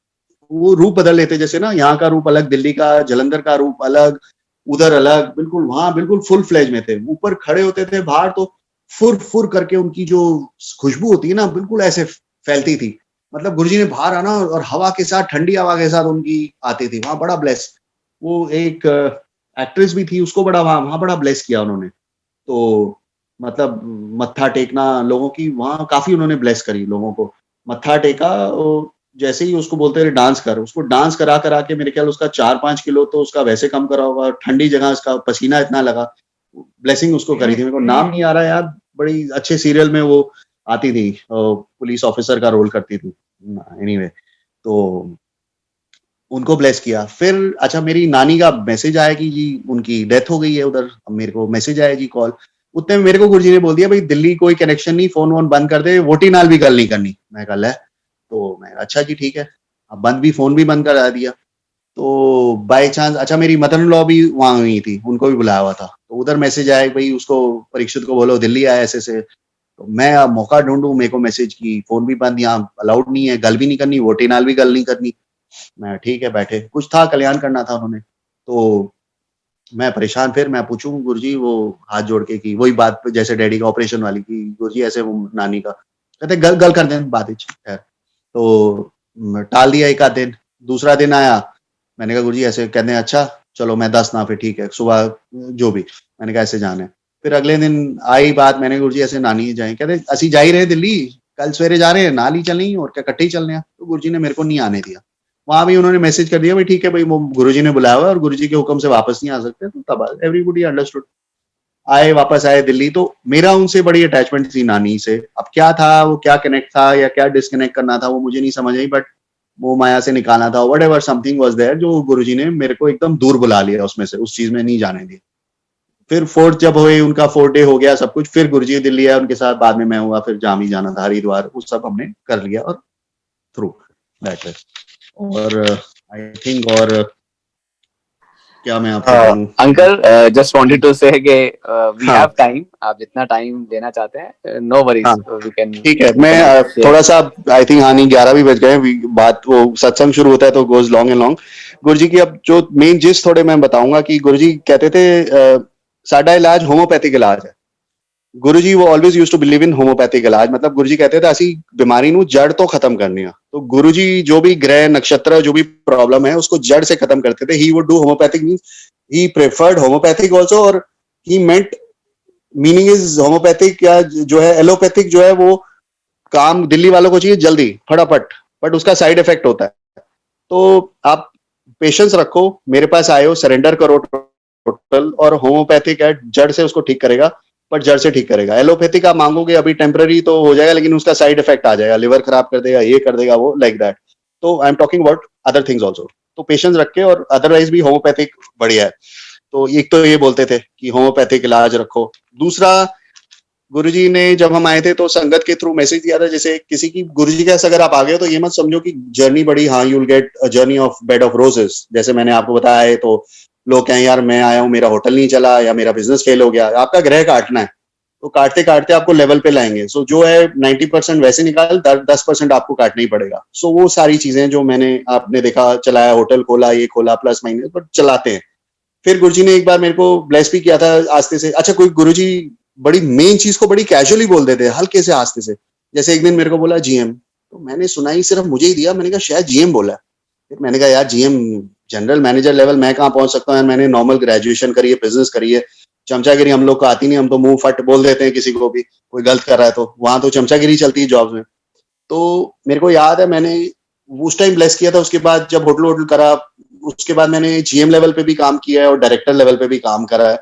वो रूप बदल लेते, जैसे ना यहाँ का रूप अलग, दिल्ली का जलंधर का रूप अलग, उधर अलग बिल्कुल। वहां बिल्कुल फुल फ्लेज में थे। ऊपर खड़े होते थे, बाहर तो फुर फुर करके उनकी जो खुशबू होती है ना, बिल्कुल ऐसे फैलती थी। मतलब गुरुजी ने बाहर आना और हवा के साथ, ठंडी हवा के साथ उनकी आती थी। वहां बड़ा ब्लेस। वो एक एक्ट्रेस भी थी, उसको बड़ा वहां बड़ा ब्लेस किया उन्होंने। तो मतलब मत्था टेकना लोगों की, वहाँ काफ़ी उन्होंने ब्लेस करी लोगों को। मत्था टेका जैसे ही उसको बोलते थे डांस कर, उसको डांस करा के मेरे ख्याल उसका 4-5 किलो तो उसका वैसे कम करा होगा। ठंडी जगह उसका पसीना इतना लगा। ब्लेसिंग उसको करी थी। मेरे को नाम नहीं आ रहा यार, बड़ी अच्छे सीरियल में वो आती थी, पुलिस ऑफिसर का रोल करती थी। एनीवे, तो उनको ब्लेस किया। फिर अच्छा मेरी नानी का मैसेज आया कि जी उनकी डेथ हो गई है उधर। अब मेरे को मैसेज आया जी, कॉल। उतने में मेरे को गुरुजी ने बोल दिया भाई दिल्ली कोई कनेक्शन नहीं, फोन वोन बंद कर दे, वोटी नाल भी गल नहीं करनी। मैं कहा ले। तो मैं अच्छा जी ठीक है। अब बंद भी, फोन भी बंद करा दिया। तो बाय चांस अच्छा मेरी मदर इन लॉ भी वहां हुई थी, उनको भी बुलाया हुआ था। तो उधर मैसेज आया भाई उसको, परीक्षित को बोलो दिल्ली आया ऐसे से। तो मैं अब मौका ढूंढूं, मेरे को मैसेज की, फोन भी बंद, यहाँ अलाउड नहीं है, गल भी नहीं करनी, वोटी नाल भी गल नहीं करनी। मैं ठीक है बैठे, कुछ था कल्याण करना था उन्होंने। तो मैं परेशान, फिर मैं पूछूं गुरुजी वो हाथ जोड़ के कि वही बात पे जैसे डैडी का ऑपरेशन वाली की, गुरुजी ऐसे नानी का। कहते गल गल कर दें बात खैर। तो टाल दिया एक आध दिन। दूसरा दिन आया, मैंने कहा गुरुजी ऐसे। कहते हैं अच्छा चलो मैं 10 ना, फिर ठीक है सुबह जो भी। मैंने कहा ऐसे जाना है। फिर अगले दिन आई बात, मैंने गुरुजी ऐसे नानी जाए। कहते असी जा ही रहे दिल्ली, कल सवेरे जा रहे हैं, नाल ही चलनी और क्या कट्ठे ही चलने हैं। तो गुरुजी ने मेरे को नहीं आने दिया। वहां भी उन्होंने मैसेज कर दिया भाई ठीक है भाई, वो गुरुजी ने बुलाया हुआ है और गुरुजी के हुक्म से वापस नहीं आ सकते। तो तब एवरीबॉडी अंडरस्टूड। आए, वापस आए दिल्ली। तो मेरा उनसे बड़ी अटैचमेंट थी नानी से। अब क्या था वो, क्या कनेक्ट था या क्या डिस्कनेक्ट करना था वो मुझे नहीं समझ आई, बट वो माया से निकालना था। Whatever something was there, जो गुरुजी ने मेरे को एकदम दूर बुला लिया उसमें से, उस चीज में नहीं जाने दिया। फिर फोर्थ जब हुए, उनका 4th डे हो गया सब कुछ, फिर गुरुजी दिल्ली आया उनके साथ, बाद में मैं हुआ, फिर जाम ही जाना था हरिद्वार, वो सब हमने कर लिया और थ्रू दैट। और आई थिंक, और क्या मैं आपको कहूँ।
अंकल जस्ट वांटेड टू से कि वी
हाँ
हैव टाइम, आप जितना टाइम देना चाहते हैं नो वरीज,
हाँ
वी कैन
ठीक है। मैं थोड़ा सा, आई थिंक हाँ नहीं 11 भी बज गए। बात वो सत्संग शुरू होता है तो गोज लॉन्ग एंड लॉन्ग। गुरुजी की अब जो मेन जिस थोड़े मैं बताऊंगा कि गुरुजी कहते थे साडा इलाज होम्योपैथिक इलाज है। गुरुजी वो always used to believe in homeopathic इलाज। मतलब गुरुजी कहते थे असि बीमारी नु जड़ तो खत्म करनी है। तो गुरुजी जो भी ग्रह नक्षत्र जो भी प्रॉब्लम है उसको जड़ से खत्म करते थे। He would do homeopathic, means he preferred homeopathic also. और ही मेंट, मीनिंग इज होम्योपैथिक या जो है एलोपैथिक जो है वो काम दिल्ली वालों को चाहिए जल्दी फटाफट, बट उसका साइड इफेक्ट होता है। तो आप पेशेंस रखो, मेरे पास आए हो, सरेंडर करो टोटल, और होम्योपैथिक है जड़ से उसको ठीक करेगा, पर जड़ से ठीक करेगा। एलोपैथिक आप मांगोगे अभी टेम्पररी तो हो जाएगा, लेकिन उसका साइड इफेक्ट आ जाएगा, लिवर खराब कर देगा, ये कर देगा, वो लाइक दैट। तो I am talking about other things also. तो पेशेंस रख के, और अदरवाइज भी होम्योपैथिक बढ़िया है। तो एक तो ये बोलते थे कि होम्योपैथिक इलाज रखो। दूसरा, गुरुजी ने जब हम आए थे तो संगत के थ्रू मैसेज दिया था, जैसे किसी की गुरुजी के अगर आप आ गए हो तो ये मत समझो कि जर्नी बड़ी, हाँ you will get a journey of bed of roses, जैसे मैंने आपको बताया है। तो लोग कहें यार मैं आया हूँ, मेरा होटल नहीं चला या मेरा बिजनेस फेल हो गया, आपका ग्रह काटना है। तो काटते काटते आपको लेवल पे लाएंगे। सो जो है 90% वैसे निकाल, 10% आपको काटना ही पड़ेगा। सो वो सारी चीजें जो मैंने, आपने देखा, चलाया, होटल खोला, ये खोला, प्लस माइनस, बट चलाते हैं। फिर गुरुजी ने एक बार मेरे को ब्लेस भी किया था आस्ते से। अच्छा कोई गुरुजी बड़ी मेन चीज को बड़ी कैजुअली बोल देते हैं, हल्के से आस्ते से। जैसे एक दिन मेरे को बोला जीएम, तो मैंने सुना ही सिर्फ मुझे ही दिया। मैंने कहा शायद जीएम बोला है। फिर मैंने कहा यार जीएम जनरल मैनेजर लेवल मैं कहाँ पहुंच सकता हूँ यार, मैंने नॉर्मल ग्रेजुएशन करी है, बिजनेस करी है, चमचागिरी हम लोग को आती नहीं, हम तो मुंह फट बोल देते हैं किसी को भी कोई गलत कर रहा है तो, वहां तो चमचागिरी चलती है जॉब्स में। तो मेरे को याद है मैंने उस टाइम ब्लेस किया था, उसके बाद जब होटल होटल करा, उसके बाद मैंने जीएम लेवल पे भी काम किया है और डायरेक्टर लेवल पे भी काम करा है।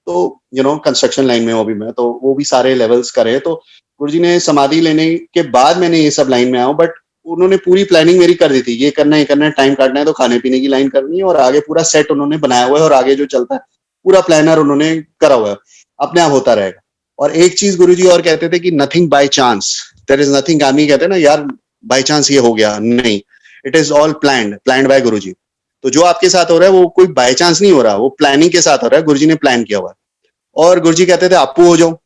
तो कंस्ट्रक्शन लाइन में हूँ अभी मैं, तो वो भी सारे लेवल्स करे। तो गुरुजी ने समाधि लेने के बाद मैंने ये सब लाइन में आया हूँ, बट उन्होंने पूरी प्लानिंग मेरी कर दी थी, ये करना है ये करना है, टाइम काटना है तो खाने पीने की लाइन करनी है, और आगे पूरा सेट उन्होंने बनाया हुआ है और आगे जो चलता है पूरा प्लानर उन्होंने करा हुआ है, अपने आप होता रहेगा। और एक चीज गुरुजी और कहते थे कि nothing by chance, there is nothing, आमी कहते हैं ना यार बाय चांस ये हो गया, नहीं, it is all planned by Guruji. तो जो आपके साथ हो रहा है वो कोई बाय चांस नहीं हो रहा, वो प्लानिंग के साथ हो रहा है, गुरुजी ने प्लान किया हुआ है। और गुरुजी कहते थे आपू हो जाओ,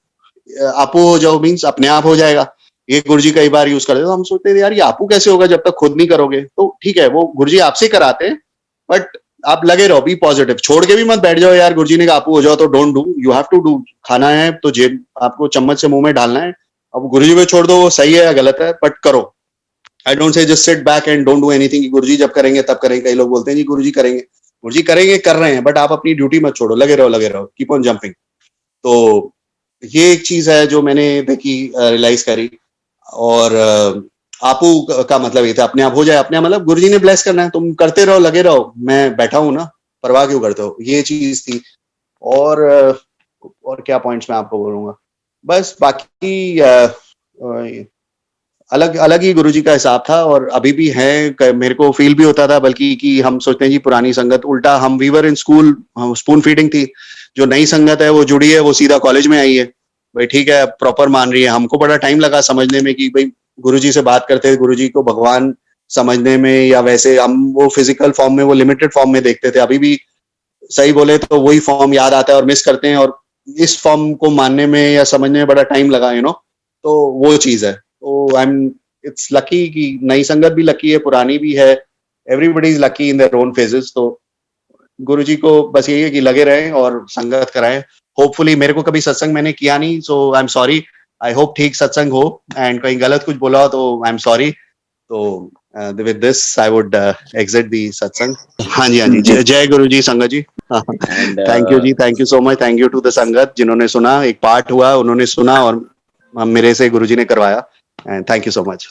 आपू हो जाओ मीन्स अपने आप हो जाएगा, ये गुरुजी कई बार यूज करते, तो हम सोचते थे यार ये आपू कैसे होगा जब तक खुद नहीं करोगे। तो ठीक है वो गुरुजी आपसे कराते हैं, बट आप लगे रहो, बी पॉजिटिव, छोड़ के भी मत बैठ जाओ यार गुरुजी ने कहा आपू हो जाओ तो don't do, you have to do. खाना है तो जेब आपको चम्मच से मुंह में डालना है, अब गुरुजी पे छोड़ दो वो सही है या गलत है, बट करो। I don't say just sit back and don't do anything, Guruji जब करेंगे तब करेंगे। कई लोग बोलते हैं जी गुरुजी करेंगे कर रहे हैं, बट आप अपनी ड्यूटी मत छोड़ो, लगे रहो, कीप ऑन जंपिंग। तो ये एक चीज है जो मैंने देखी, रियलाइज करी। और आपू का मतलब ये था अपने आप हो जाए, अपने आप मतलब गुरुजी ने ब्लेस करना है, तुम करते रहो लगे रहो, मैं बैठा हूं ना, परवाह क्यों करते हो, ये चीज थी। और और क्या पॉइंट्स मैं आपको बोलूंगा, बस बाकी अलग अलग ही गुरुजी का हिसाब था, और अभी भी है। मेरे को फील भी होता था बल्कि कि हम सोचते हैं जी पुरानी संगत, उल्टा हम we were in school, spoon feeding थी, जो नई संगत है वो जुड़ी है वो सीधा कॉलेज में आई है, भाई ठीक है प्रॉपर मान रही है। हमको बड़ा टाइम लगा समझने में कि भाई गुरुजी से बात करते हैं, गुरुजी को भगवान समझने में, या वैसे हम वो फिजिकल फॉर्म में, वो लिमिटेड फॉर्म में देखते थे, अभी भी सही बोले तो वही फॉर्म याद आता है और मिस करते हैं, और इस फॉर्म को मानने में या समझने में बड़ा टाइम लगा, तो वो चीज है। तो आई एम इट्स लकी कि नई संगत भी लकी है, पुरानी भी है, everybody is lucky in their own phases. तो गुरुजी को बस यही है कि लगे रहें और संगत कराएं। होपफुली, मेरे को कभी सत्संग मैंने किया नहीं, so I am sorry, I hope ठीक सत्संग हो, एंड कहीं गलत कुछ बोला हो तो आई एम सॉरी। तो with this I would exit the satsang. हाँ जी, हाँ जी, जय गुरु जी संगत जी।
एंड
थैंक यू जी, thank you so much, thank you to the sangat जिन्होंने सुना, एक पार्ट हुआ उन्होंने सुना और मेरे से गुरुजी ने करवाया, and thank you so much.